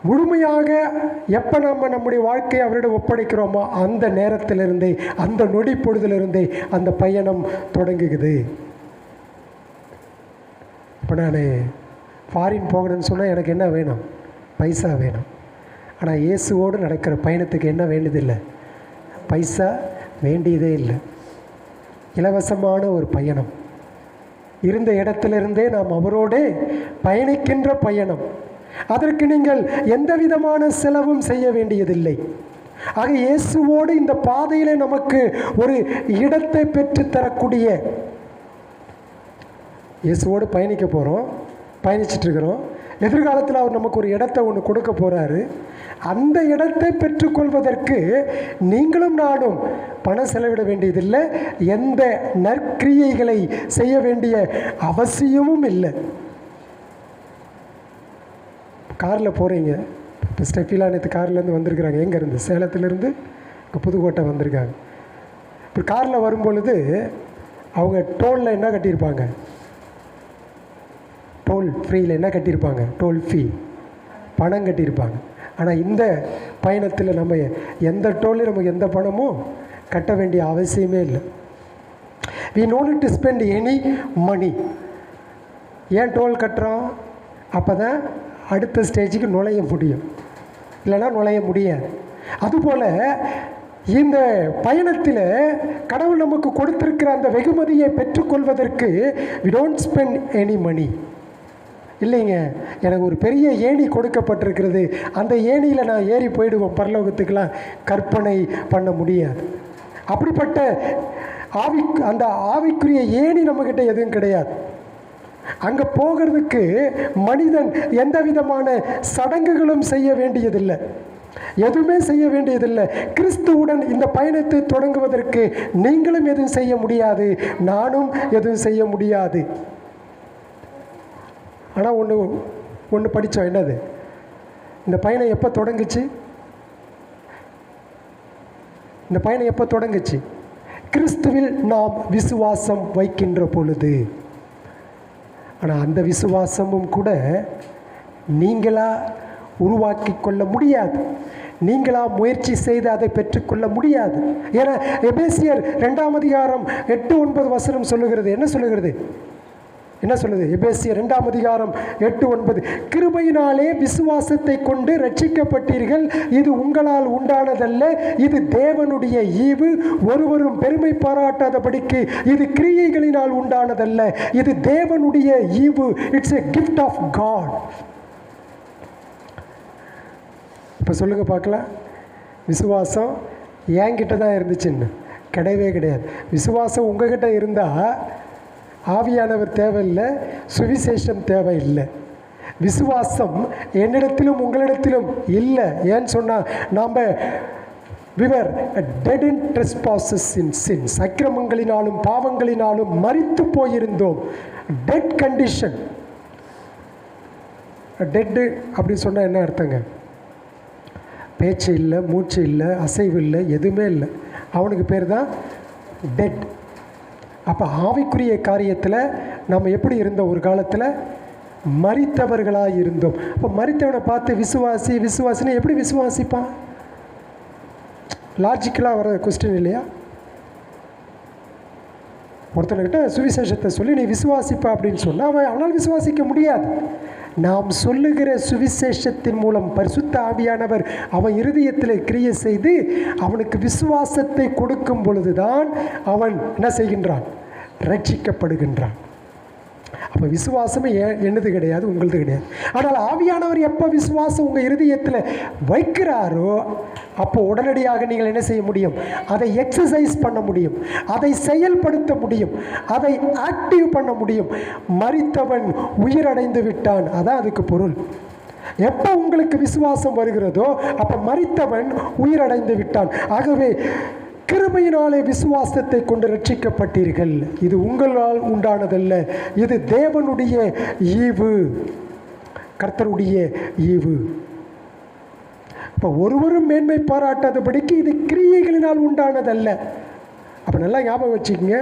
முழுமையாக எப்போ நம்முடைய வாழ்க்கையை அவரிடம் ஒப்படைக்கிறோமோ அந்த நேரத்திலிருந்தே, அந்த நொடி பொழுதிலிருந்தே அந்த பயணம் தொடங்குகிறது. இப்போ நான் ஃபாரின் போகணும்னு சொன்னால் எனக்கு என்ன வேணும்? பைசா வேணும். ஆனால் இயேசுவோடு நடக்கிற பயணத்துக்கு என்ன வேண்டியதில்லை? பைசா வேண்டியதே இல்லை. இலவசமான ஒரு பயணம். இருந்த இடத்திலிருந்தே நாம் அவரோடே பயணிக்கின்ற பயணம். அதற்கு நீங்கள் எந்த விதமான செலவும் செய்ய வேண்டியதில்லை. ஆக இயேசுவோடு இந்த பாதையில் நமக்கு ஒரு இடத்தை பெற்று தரக்கூடிய, இயேசுவோடு பயணிக்க போகிறோம், பயணிச்சிட்ருக்கிறோம். எதிர்காலத்தில் அவர் நமக்கு ஒரு இடத்தை ஒன்று கொடுக்க போகிறாரு. அந்த இடத்தை பெற்றுக்கொள்வதற்கு நீங்களும் நானும் பணம் செலவிட வேண்டியதில்லை. எந்த நற்கிரியைகளை செய்ய வேண்டிய அவசியமும் இல்லை. காரில் போகிறீங்க. இப்போ ஸ்டெஃபிலா நேற்று கார்லேருந்து வந்திருக்கிறாங்க. எங்கேருந்து? சேலத்துலேருந்து இங்கே புதுக்கோட்டை வந்திருக்காங்க. இப்போ காரில் வரும்பொழுது அவங்க டோலில் என்ன கட்டியிருப்பாங்க? டோல் ஃப்ரீயில் என்ன கட்டியிருப்பாங்க? டோல் ஃபீ, பணம் கட்டியிருப்பாங்க. ஆனால் இந்த பயணத்தில் நம்ம எந்த டோல்லையும் நமக்கு எந்த பணமும் கட்ட வேண்டிய அவசியமே இல்லை. we no need to spend any money. ஏன் டோல் கட்டுறோம்? அப்போ தான் அடுத்த ஸ்டேஜுக்கு நுழைய முடியும், இல்லைன்னா நுழைய முடியாது. அதுபோல் இந்த பயணத்தில் கடவுள் நமக்கு கொடுத்திருக்கிற அந்த வெகுமதியை பெற்றுக்கொள்வதற்கு we don't spend any money. இல்லைங்க, எனக்கு ஒரு பெரிய ஏணி கொடுக்கப்பட்டிருக்கிறது, அந்த ஏணியில் நான் ஏறி போயிடுவோம் பரலோகத்துக்கெலாம் கற்பனை பண்ண முடியாது. அப்படிப்பட்ட அந்த ஆவிக்குரிய ஏணி நம்மக்கிட்ட எதுவும் கிடையாது. அங்கே போகிறதுக்கு மனிதன் எந்த விதமான சடங்குகளும் செய்ய வேண்டியதில்லை, எதுவுமே செய்ய வேண்டியதில்லை. கிறிஸ்துவுடன் இந்த பயணத்தை தொடங்குவதற்கு நீங்களும் எதுவும் செய்ய முடியாது, நானும் எதுவும் செய்ய முடியாது. ஆனால் ஒன்று படித்தோம். என்னது? இந்த பயணம் எப்போ தொடங்குச்சு? இந்த பயணம் எப்போ தொடங்குச்சு? கிறிஸ்துவில் நாம் விசுவாசம் வைக்கின்ற பொழுது. ஆனால் அந்த விசுவாசமும் கூட நீங்களாக உருவாக்கி கொள்ள முடியாது, நீங்களாக முயற்சி செய்து அதை பெற்றுக்கொள்ள முடியாது. ஏன்னா எபேசியர் 2ஆம் அதிகாரம் 8-9 வசனம் சொல்லுகிறது. என்ன சொல்லுகிறது? என்ன சொல்லுது? எபேசியர் 2ஆம் அதிகாரம் 8-9, கிருபையினாலே விசுவாசத்தை கொண்டு ரட்சிக்கப்பட்டீர்கள், இது உங்களால் உண்டானதல்ல, இது தேவனுடைய ஈவு, ஒருவரும் பெருமை பாராட்டாதபடிக்கு இது கிரியைகளினால் உண்டானதல்ல, இது தேவனுடைய ஈவு. It's a gift of God. இப்போ சொல்லுங்க பார்க்கலாம், விசுவாசம் என்கிட்ட தான் இருந்துச்சுன்னு? கிடையவே கிடையாது. விசுவாசம் உங்ககிட்ட இருந்தால் ஆவியானவர் தேவையில்லை, சுவிசேஷம் தேவையில்லை. விசுவாசம் என்னிடத்திலும் உங்களிடத்திலும் இல்லை. ஏன்னு சொன்னால் நாம் we were dead in trespasses in sins, அக்கிரமங்களினாலும் பாவங்களினாலும் மரித்து போயிருந்தோம். Dead condition. டெட்டு அப்படின்னு சொன்னால் என்ன அர்த்தங்க? பேச்சு இல்லை, மூச்சு இல்லை, அசைவு இல்லை, எதுவுமே இல்லை. அவனுக்கு பேர் தான் டெட். அப்போ ஆவிக்குரிய காரியத்தில் நம்ம எப்படி இருந்தோம்? ஒரு காலத்தில் மரித்தவர்களாக இருந்தோம். அப்போ மரித்தவனை பார்த்து விசுவாசி விசுவாசின்னு எப்படி விசுவாசிப்பான்? லாஜிக்கலாக வர கொஸ்டின் இல்லையா? ஒருத்தனுக்கிட்ட சுவிசேஷத்தை சொல்லி நீ விசுவாசிப்பா அப்படின்னு சொன்னால் அவனால் விசுவாசிக்க முடியாது. நாம் சொல்லுகிற சுவிசேஷத்தின் மூலம் பரிசுத்த ஆவியானவர் அவன் இருதயத்தில் கிரியை செய்து அவனுக்கு விசுவாசத்தை கொடுக்கும் பொழுதுதான் அவன் என்ன செய்கின்றான்? ரட்சிக்கப்படுகின்றான். அப்போ விசுவாசமே என்னது கிடையாது, உங்களது கிடையாது. ஆனால் ஆவியானவர் எப்போ விசுவாசம் உங்கள் இருதயத்தில் வைக்கிறாரோ அப்போ உடனடியாக நீங்கள் என்ன செய்ய முடியும்? அதை எக்ஸசைஸ் பண்ண முடியும், அதை செயல்படுத்த முடியும், அதை ஆக்டிவ் பண்ண முடியும். மரித்தவன் உயிரடைந்து விட்டான், அதான் அதுக்கு பொருள். எப்போ உங்களுக்கு விசுவாசம் வருகிறதோ அப்போ மரித்தவன் உயிரடைந்து விட்டான். ஆகவே கிருபையினாலே விசுவாசத்தை கொண்டு ரட்சிக்கப்பட்டீர்கள், இது உங்களால் உண்டானதல்ல, இது தேவனுடைய ஈவு, கர்த்தருடைய ஈவு. இப்போ ஒருவரும் மேன்மை பாராட்டாதபடிக்கு இது கிரியைகளினால் உண்டானதல்ல. அப்போ நல்லா ஞாபகம் வச்சுக்கோங்க,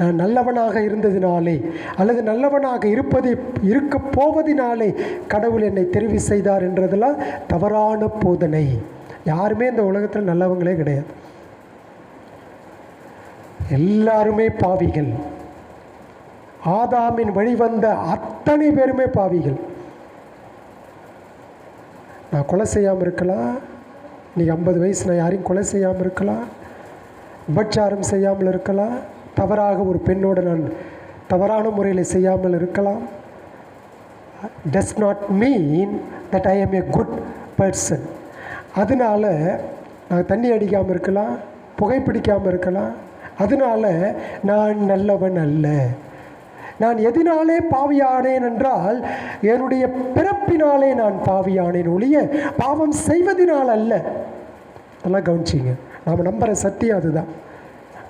நான் நல்லவனாக இருந்ததினாலே அல்லது நல்லவனாக இருக்க போவதினாலே கடவுள் என்னை தெரிவு செய்தார் என்றதெல்லாம் தவறான போதனை. யாருமே இந்த உலகத்தில் நல்லவங்களே கிடையாது, எல்லாருமே பாவிகள். ஆதாமின் வழிவந்த அத்தனை பேருமே பாவிகள். நான் கொலை செய்யாமல் இருக்கலாம், நீ 50 வயசு நான் யாரையும் கொலை செய்யாமல் இருக்கலாம், விபச்சாரம் செய்யாமல் இருக்கலாம், தவறாக ஒரு பெண்ணோடு நான் தவறான முறையில் செய்யாமல் இருக்கலாம். Does not mean that I am a good person. அதனால் நான் தண்ணி அடிக்காமல் இருக்கலாம், புகைப்பிடிக்காமல் இருக்கலாம், அதனால் நான் நல்லவன் அல்ல. நான் எதனாலே பாவியானேன் என்றால் என்னுடைய பிறப்பினாலே நான் பாவியானேன் ஒழிய பாவம் செய்வதனால் அல்ல. அதெல்லாம் கவனிச்சிங்க. நாம் நம்புகிற சத்தியம் அதுதான்.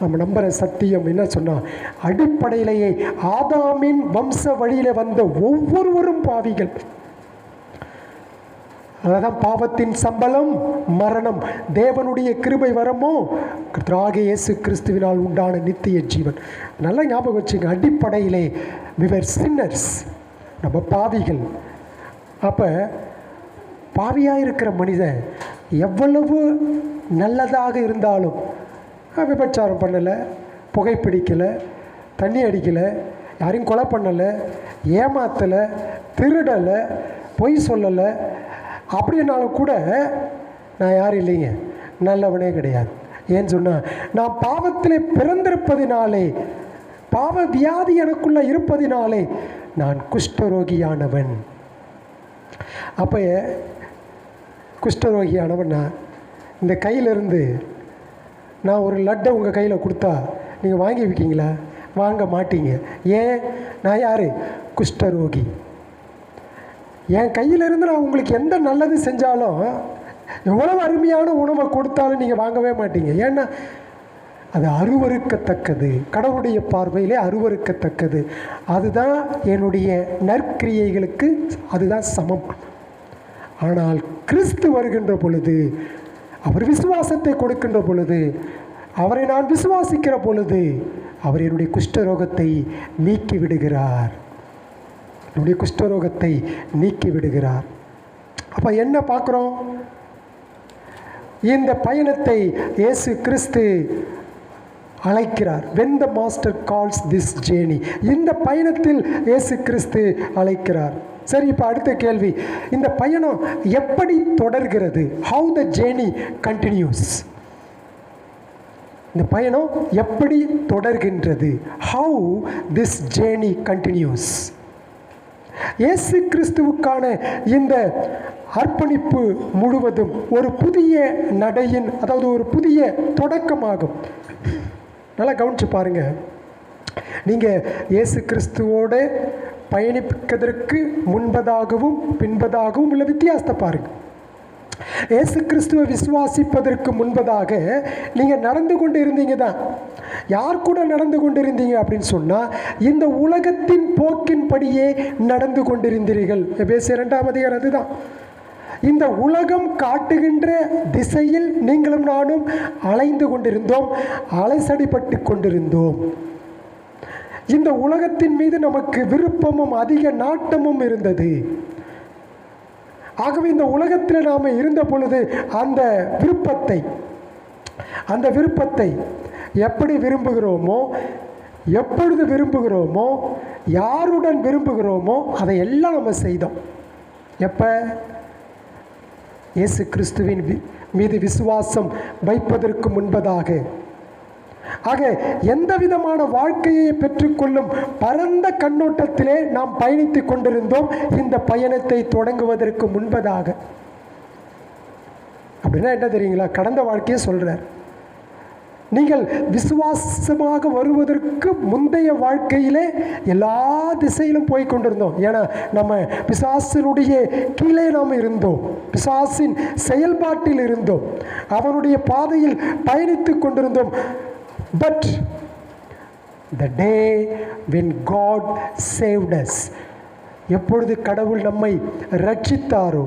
நம்ம நம்புகிற சத்தியம் என்ன சொன்னால், அடிப்படையிலேயே ஆதாமின் வம்ச வழியில் வந்த ஒவ்வொருவரும் பாவிகள். அதான் பாவத்தின் சம்பளம் மரணம், தேவனுடைய கிருபை வரமோ கர்த்தராகிய இயேசு கிறிஸ்துவினால் உண்டான நித்திய ஜீவன். நல்லா ஞாபகம் வச்சுங்க, அடிப்படையிலே we were sinners, நம்ம பாவிகள். அப்போ பாவியாக இருக்கிற மனிதன் எவ்வளவு நல்லதாக இருந்தாலும் விபச்சாரம் பண்ணலை, புகைப்பிடிக்கலை, தண்ணி அடிக்கலை, யாரையும் கொலை பண்ணலை, ஏமாத்தலை, திருடலை, பொய் சொல்லலை, அப்படின்னாலும் கூட நான் யாரும் இல்லைங்க, நல்லவனே கிடையாது. ஏன்னு சொன்னால் நான் பாவத்தில் பிறந்திருப்பதினாலே, பாவ வியாதி எனக்குள்ளே இருப்பதினாலே நான் குஷ்டரோகியானவன். அப்போ குஷ்டரோகியானவன் நான். இந்த கையிலிருந்து நான் ஒரு லட்டை உங்கள் கையில் கொடுத்தா நீங்கள் வாங்கி வைக்கீங்களா? வாங்க மாட்டீங்க. ஏன்? நான் யார்? குஷ்டரோகி. என் கையிலிருந்து நான் உங்களுக்கு எந்த நல்லது செஞ்சாலும், எவ்வளவு அருமையான உணவை கொடுத்தாலும் நீங்கள் வாங்கவே மாட்டீங்க. ஏன்னா அது அருவருக்கத்தக்கது, கடவுளுடைய பார்வையிலே அருவருக்கத்தக்கது. அதுதான் என்னுடைய நற்கிரியைகளுக்கு அதுதான் சமம். ஆனால் கிறிஸ்து வருகின்ற பொழுது, அவர் விசுவாசத்தை கொடுக்கின்ற பொழுது, அவரை நான் விசுவாசிக்கிற பொழுது, அவர் என்னுடைய குஷ்டரோகத்தை நீக்கி விடுகிறார். என்னுடைய குஷ்டரோகத்தை நீக்கி விடுகிறார். அப்போ என்ன பார்க்குறோம்? இந்த பயணத்தை இயேசு கிறிஸ்து அழைக்கிறார். when the master calls this journey, இந்த பயணத்தில் இயேசு கிறிஸ்து அழைக்கிறார். சரி, இப்போ அடுத்த கேள்வி, இந்த பயணம் எப்படி தொடர்கிறது? how the journey continues. இந்த பயணம் எப்படி தொடர்கின்றது? how this journey continues. இயேசு கிறிஸ்துவுக்கான இந்த அர்ப்பணிப்பு முழுவதும் ஒரு புதிய நடையின், அதாவது ஒரு புதிய தொடக்கமாகும். நல்லா கவனித்து பாருங்கள். நீங்கள் இயேசு கிறிஸ்துவோடு பயணிப்பதற்கு முன்பதாகவும் பின்பதாகவும் உள்ள வித்தியாசத்தை பாருங்கள். இயேசு கிறிஸ்துவை விசுவாசிப்பதற்கு முன்பதாக நீங்கள் நடந்து கொண்டு இருந்தீங்க தான். யார் கூட நடந்து கொண்டிருந்தீங்க அப்படின்னு சொன்னால், இந்த உலகத்தின் போக்கின்படியே நடந்து கொண்டிருந்தீர்கள். எபேசியர் 2ஆம் அதிகாரம் அதுதான். இந்த உலகம் காட்டுகின்ற திசையில் நீங்களும் நானும் அலைந்து கொண்டிருந்தோம், அலைசடிப்பட்டு கொண்டிருந்தோம். இந்த உலகத்தின் மீது நமக்கு விருப்பமும் அதிக நாட்டமும் இருந்தது. ஆகவே இந்த உலகத்தில் நாம் இருந்த பொழுது அந்த விருப்பத்தை எப்படி விரும்புகிறோமோ, எப்பொழுது விரும்புகிறோமோ, யாருடன் விரும்புகிறோமோ அதை எல்லாம் நம்ம செய்தோம். எப்போ? இயேசு கிறிஸ்துவின் மீது விசுவாசம் வைப்பதற்கு முன்பதாக. ஆக எந்த விதமான வாழ்க்கையை பெற்றுக்கொள்ளும் பரந்த கண்ணோட்டத்திலே நாம் பயணித்து கொண்டிருந்தோம் இந்த பயணத்தை தொடங்குவதற்கு முன்பதாக. அப்படின்னா என்ன தெரியுங்களா? கடந்த வாழ்க்கையை சொல்கிறார். நீங்கள் விசுவாசமாக வருவதற்கு முந்தைய வாழ்க்கையிலே எல்லா திசையிலும் போய் கொண்டிருந்தோம். ஏன்னா நம்ம பிசாசினுடைய கீழே நாம் இருந்தோம், பிசாசின் செயல்பாட்டில் இருந்தோம், அவனுடைய பாதையில் பயணித்து கொண்டிருந்தோம். But the day when God saved us, எப்பொழுது கடவுள் நம்மை ரட்சித்தாரோ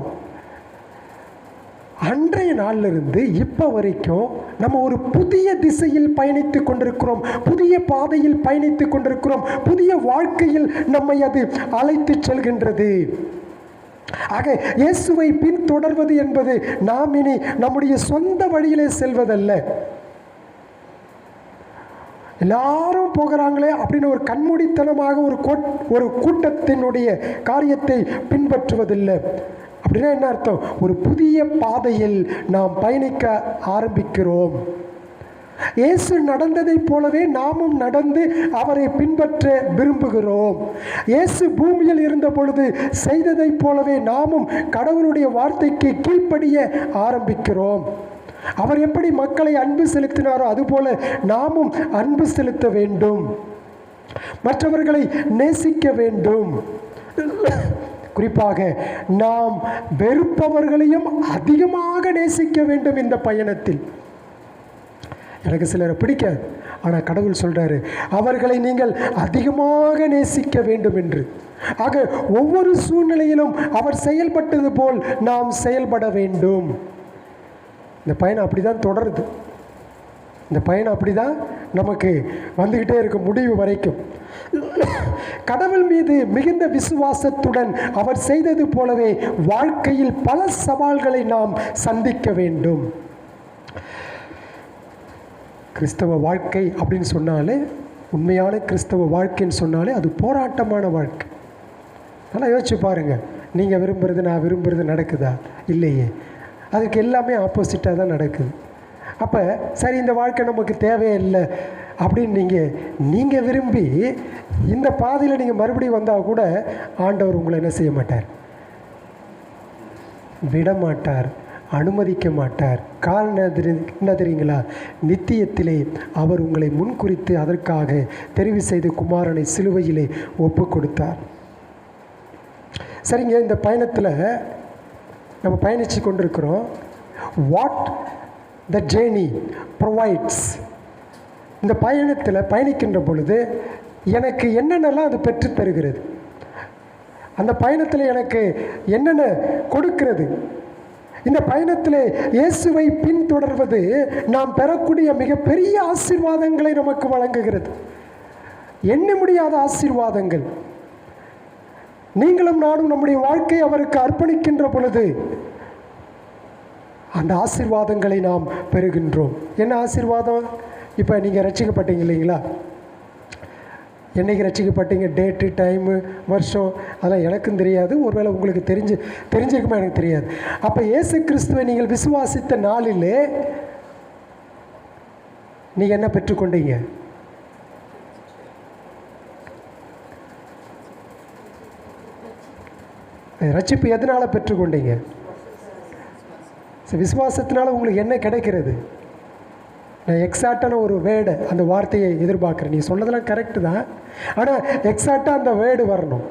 அன்றைய நாளிலிருந்து இப்போ வரைக்கும் நம்ம ஒரு புதிய திசையில் பயணித்து கொண்டிருக்கிறோம், புதிய பாதையில் பயணித்து கொண்டிருக்கிறோம், புதிய வாழ்க்கையில் நம்மை அது அழைத்து செல்கின்றது. ஆக இயேசுவை பின்தொடர்வது என்பது நாம் இனி நம்முடைய சொந்த வழியிலே செல்வதல்ல. எல்லாரும் போகிறாங்களே அப்படின்னு ஒரு கண்மூடித்தனமாக ஒரு கூட்டத்தினுடைய காரியத்தை பின்பற்றுவதில்லை. அப்படின்னா என்ன அர்த்தம்? ஒரு புதிய பாதையில் நாம் பயணிக்க ஆரம்பிக்கிறோம். இயேசு நடந்ததைப் போலவே நாமும் நடந்து அவரை பின்பற்ற விரும்புகிறோம். இயேசு பூமியில் இருந்த பொழுது செய்ததைப் போலவே நாமும் கடவுளுடைய வார்த்தைக்கு கீழ்ப்படிய ஆரம்பிக்கிறோம். அவர் எப்படி மக்களை அன்பு செலுத்தினாரோ அதுபோல நாமும் அன்பு செலுத்த வேண்டும், மற்றவர்களை நேசிக்க வேண்டும். குறிப்பாக நாம் வெறுப்பவர்களையும் அதிகமாக நேசிக்க வேண்டும் இந்த பயணத்தில். எனக்கு சிலரை பிடிக்காது, ஆனால் கடவுள் சொல்கிறாரு அவர்களை நீங்கள் அதிகமாக நேசிக்க வேண்டும் என்று. ஆக ஒவ்வொரு சூழ்நிலையிலும் அவர் செயல்பட்டது போல் நாம் செயல்பட வேண்டும். இந்த பயணம் அப்படி தான் தொடருது. இந்த பயணம் அப்படி தான் நமக்கு வந்துக்கிட்டே இருக்கும் முடிவு வரைக்கும். கடவுள் மீது மிகுந்த விசுவாசத்துடன் அவர் செய்தது போலவே வாழ்க்கையில் பல சவால்களை நாம் சந்திக்க வேண்டும். கிறிஸ்தவ வாழ்க்கை அப்படின்னு சொன்னாலே, உண்மையான கிறிஸ்தவ வாழ்க்கைன்னு சொன்னாலே அது போராட்டமான வாழ்க்கை. நல்லா யோசிச்சு பாருங்கள். நீங்கள் விரும்புகிறது நான் விரும்புகிறது நடக்குதா? இல்லையே. அதுக்கு எல்லாமே ஆப்போசிட்டாக தான் நடக்குது. அப்போ சரி, இந்த வாழ்க்கை நமக்கு தேவையில்லை அப்படின்னு நீங்கள் விரும்பி இந்த பாதையில் நீங்கள் மறுபடியும் வந்தால் கூட ஆண்டவர் உங்களை என்ன செய்ய மாட்டார்? விடமாட்டார். அனுமதிக்க மாட்டார். காரணம் என்ன தெரியுங்களா? நித்தியத்திலே அவர் உங்களை முன்குறித்து அதற்காக தெரிவு செய்து குமாரனை சிலுவையிலே ஒப்பு கொடுத்தார். சரிங்க, இந்த பயணத்தில் நம்ம பயணித்து கொண்டிருக்கிறோம். வாட் த ஜேர்னி ப்ரொவைட்ஸ், இந்த பயணத்தில் பயணிக்கின்ற பொழுது எனக்கு என்னென்னலாம் அது பெற்று தருகிறது, அந்த பயணத்தில் எனக்கு என்னென்ன கொடுக்கிறது, இந்த பயணத்தில் இயேசுவை பின்தொடர்வது நாம் பெறக்கூடிய மிகப்பெரிய ஆசீர்வாதங்களை நமக்கு வழங்குகிறது. எண்ண முடியாத ஆசீர்வாதங்கள். நீங்களும் நானும் நம்முடைய வாழ்க்கையை அவருக்கு அர்ப்பணிக்கின்ற பொழுது அந்த ஆசீர்வாதங்களை நாம் பெறுகின்றோம். என்ன ஆசீர்வாதம்? இப்போ நீங்கள் ரட்சிக்கப்பட்டீங்க இல்லைங்களா? என்னைக்கு ரட்சிக்கப்பட்டீங்க, டேட்டு, டைமு, வருஷம், அதெல்லாம் எனக்கும் தெரியாது. ஒருவேளை உங்களுக்கு தெரிஞ்சிருக்குமா எனக்கு தெரியாது. அப்போ இயேசு கிறிஸ்துவை நீங்கள் விசுவாசித்த நாளிலே நீங்கள் என்ன பெற்றுக்கொண்டீங்க? ரட்சிப்பு எதனால் பெற்றுக்கொண்டீங்க? விசுவாசத்தினால உங்களுக்கு என்ன கிடைக்கிறது? நான் எக்ஸாக்டான ஒரு வேர்டு, அந்த வார்த்தையை எதிர்பார்க்குறேன். நீ சொன்னதெல்லாம் கரெக்டு தான், ஆனால் எக்ஸாக்டாக அந்த வேர்டு வரணும்.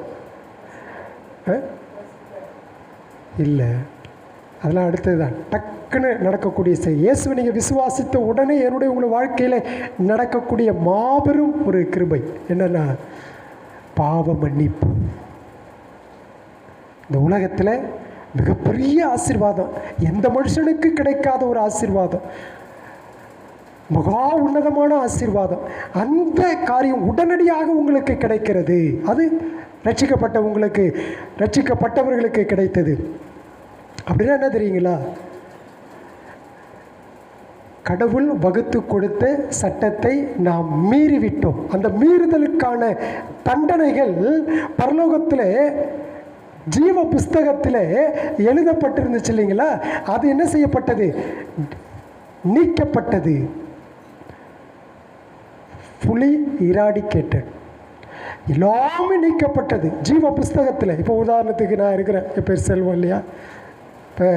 இல்லை, அதெல்லாம் அடுத்தது தான். டக்குன்னு நடக்கக்கூடிய செய்தி. இயேசுவை நீங்கள் விசுவாசித்த உடனே என்னுடைய உங்கள் வாழ்க்கையில் நடக்கக்கூடிய மாபெரும் ஒரு கிருபை என்னென்னா பாவ மன்னிப்பு. இந்த உலகத்தில் மிகப்பெரிய ஆசீர்வாதம், எந்த மனுஷனுக்கு கிடைக்காத ஒரு ஆசீர்வாதம், மகா உன்னதமான ஆசீர்வாதம். அந்த காரியம் உடனடியாக உங்களுக்கு கிடைக்கிறது. அது ரட்சிக்கப்பட்டவர்களுக்கு கிடைத்தது. அப்படின்னா என்ன தெரியுங்களா? கடவுள் வகுத்து கொடுத்த சட்டத்தை நாம் மீறிவிட்டோம். அந்த மீறுதலுக்கான தண்டனைகள் பரலோகத்தில் ஜீவ புஸ்தகத்தில் எழுதப்பட்டிருந்துச்சு இல்லைங்களா? அது என்ன செய்யப்பட்டது? நீக்கப்பட்டது. Fully eradicated. எல்லாமே நீக்கப்பட்டது ஜீவ புஸ்தகத்தில். இப்போ உதாரணத்துக்கு நான் இருக்கிறேன், என் பேர் செல்வம் இல்லையா? இப்போ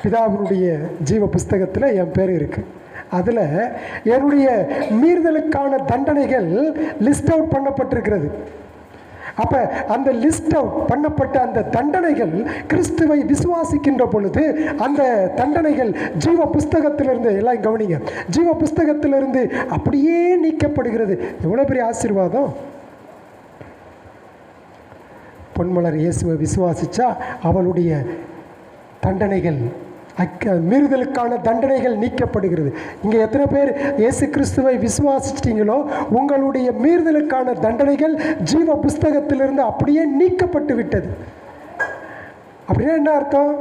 பிதாவினுடைய ஜீவ புஸ்தகத்தில் என் பேர் இருக்குது. அதில் என்னுடைய மீறுதலுக்கான தண்டனைகள் லிஸ்ட் அவுட் பண்ணப்பட்டிருக்கிறது. அப்போ அந்த லிஸ்ட் அவுட் பண்ணப்பட்ட அந்த தண்டனைகள் கிறிஸ்துவை விசுவாசிக்கின்ற பொழுது அந்த தண்டனைகள் ஜீவ புஸ்தகத்திலிருந்து, எல்லாம் கவனிங்க, ஜீவ புஸ்தகத்திலிருந்து அப்படியே நீக்கப்படுகிறது. எவ்வளோ பெரிய ஆசீர்வாதம்! பொன்மலர் இயேசுவை விசுவாசித்தா அவளுடைய தண்டனைகள், மீறுதலுக்கான தண்டனைகள் நீக்கப்படுகிறது. இங்கே எத்தனை பேர் இயேசு கிறிஸ்துவை விசுவாசிச்சிட்டீங்களோ உங்களுடைய மீறுதலுக்கான தண்டனைகள் ஜீவ புஸ்தகத்திலிருந்து அப்படியே நீக்கப்பட்டு விட்டது. அப்படின்னா என்ன அர்த்தம்?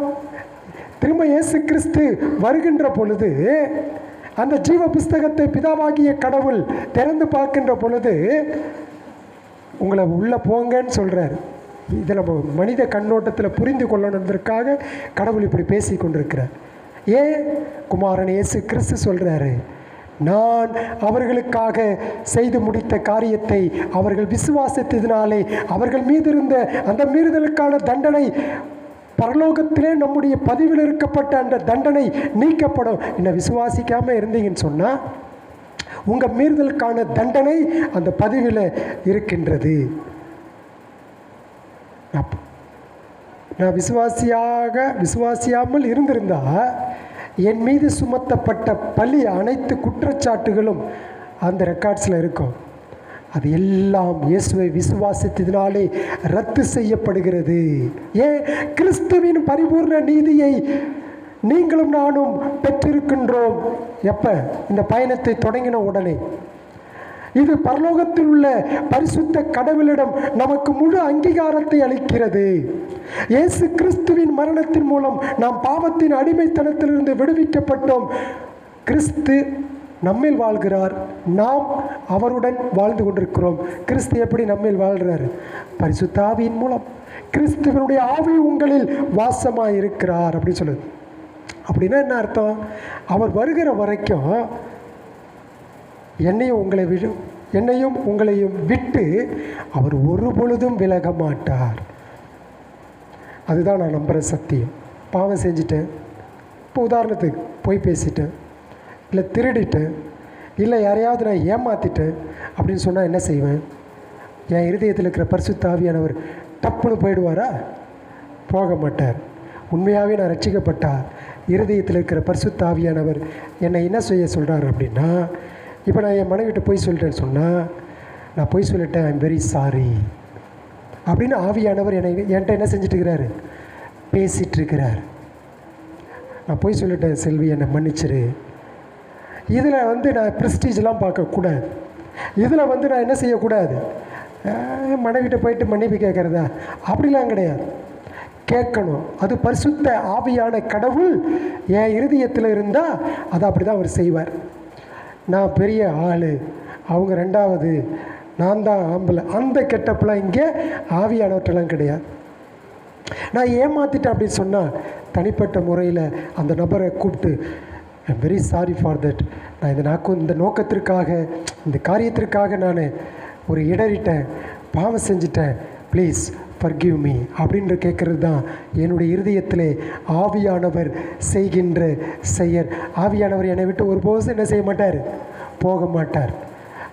திரும்ப இயேசு கிறிஸ்து வருகின்ற பொழுது அந்த ஜீவ புஸ்தகத்தை பிதாவாகிய கடவுள் திறந்து பார்க்கின்ற பொழுது உங்களை உள்ளே போங்கன்னு சொல்கிறார். இதை நம்ம மனித கண்ணோட்டத்தில் புரிந்து கொள்ளணுன்றதுக்காக கடவுள் இப்படி பேசி கொண்டிருக்கிறார். ஏன்? குமாரன் இயேசு கிறிஸ்து சொல்கிறாரு, நான் அவர்களுக்காக செய்து முடித்த காரியத்தை அவர்கள் விசுவாசித்ததினாலே அவர்கள் மீது இருந்த அந்த மீறுதலுக்கான தண்டனை பரலோகத்திலே நம்முடைய பதிவில் இருக்கப்பட்ட அந்த தண்டனை நீக்கப்படும். இன்னும் விசுவாசிக்காமல் இருந்தீங்கன்னு சொன்னால் உங்கள் மீறுதலுக்கான தண்டனை அந்த பதிவில் இருக்கின்றது. நான் விசுவாசியாமல் இருந்திருந்தால் என் மீது சுமத்தப்பட்ட பழி அனைத்து குற்றச்சாட்டுகளும் அந்த ரெக்கார்ட்ஸில் இருக்கும். அது எல்லாம் இயேசுவை விசுவாசித்ததினாலே ரத்து செய்யப்படுகிறது. ஏன்? கிறிஸ்துவின் பரிபூர்ண நீதியை நீங்களும் நானும் பெற்றிருக்கின்றோம். எப்போ? இந்த பயணத்தை தொடங்கின உடனே. இது பரலோகத்தில் உள்ள பரிசுத்த கடவுளிடம் நமக்கு முழு அங்கீகாரத்தை அளிக்கிறது. இயேசு கிறிஸ்துவின் மரணத்தின் மூலம் நாம் பாவத்தின் அடிமைத்தனத்திலிருந்து விடுவிக்கப்பட்டோம். கிறிஸ்து நம்மில் வாழ்கிறார், நாம் அவருடன் வாழ்ந்து கொண்டிருக்கிறோம். கிறிஸ்து எப்படி நம்மில் வாழ்கிறார்? பரிசுத்த ஆவியின் மூலம். கிறிஸ்துவனுடைய ஆவி உங்களில் வாசமாக இருக்கிறார் அப்படின்னு சொல்லுது. அப்படின்னா என்ன அர்த்தம்? அவர் வருகிற வரைக்கும் என்னையும் உங்களையும் விட்டு அவர் ஒரு பொழுதும் விலக மாட்டார். அதுதான் நான் நம்புகிற சத்தியம். பாவம் செஞ்சுட்டேன், இப்போ உதாரணத்துக்கு போய் பேசிட்டேன், இல்லை திருடிட்டேன், இல்லை யாரையாவது நான் ஏமாற்றிட்டேன் அப்படின்னு சொன்னால் என்ன செய்வேன்? என் இருதயத்தில் இருக்கிற பரிசுத்த ஆவியானவர் டப்புன்னு போயிடுவாரா? போக மாட்டார். உண்மையாகவே நான் ரட்சிக்கப்பட்டா இருதயத்தில் இருக்கிற பரிசுத்த ஆவியானவர் என்னை என்ன செய்ய சொல்கிறார் அப்படின்னா, இப்போ நான் என் மனைவிட்ட போய் சொல்லிட்டேன்னு சொன்னால், நான் போய் சொல்லிட்டேன், ஐ எம் வெரி சாரி அப்படின்னு ஆவியானவர் என்கிட்ட என்ன செஞ்சிட்ருக்கிறாரு? பேசிகிட்ருக்கிறார். நான் போய் சொல்லிட்டேன் செல்வி, என்னை மன்னிச்சிரு. இதில் நான் ப்ரெஸ்டீஜெலாம் பார்க்கக்கூடாது. இதில் நான் என்ன செய்யக்கூடாது? மனைவிட்ட போயிட்டு மன்னிப்பு கேட்குறதா? அப்படிலாம் கிடையாது. கேட்கணும். அது பரிசுத்த ஆவியான கடவுள் என் இருதயத்தில் இருந்தால் அதை அப்படி தான் அவர் செய்வார். நான் பெரிய ஆள், அவங்க ரெண்டாவது, நான் தான் ஆம்பளை, அந்த கெட்டப்பெல்லாம் இங்கே ஆவியானவற்றெல்லாம் கிடையாது. நான் ஏமாற்றிட்டேன் அப்படின்னு சொன்னால் தனிப்பட்ட முறையில் அந்த நபரை கூப்பிட்டு I am very sorry for that, நான் இந்த நோக்கத்திற்காக இந்த காரியத்திற்காக நான் ஒரு இடறிட்டேன், பாவம் செஞ்சிட்டேன், ப்ளீஸ் ஃபர்கிவ் மீ அப்படின்ற கேட்குறது தான் என்னுடைய இருதயத்திலே ஆவியானவர் செய்கின்ற செயல். ஆவியானவர் என்னை விட்டு ஒருபோதும் என்ன செய்ய மாட்டார்? போக மாட்டார்.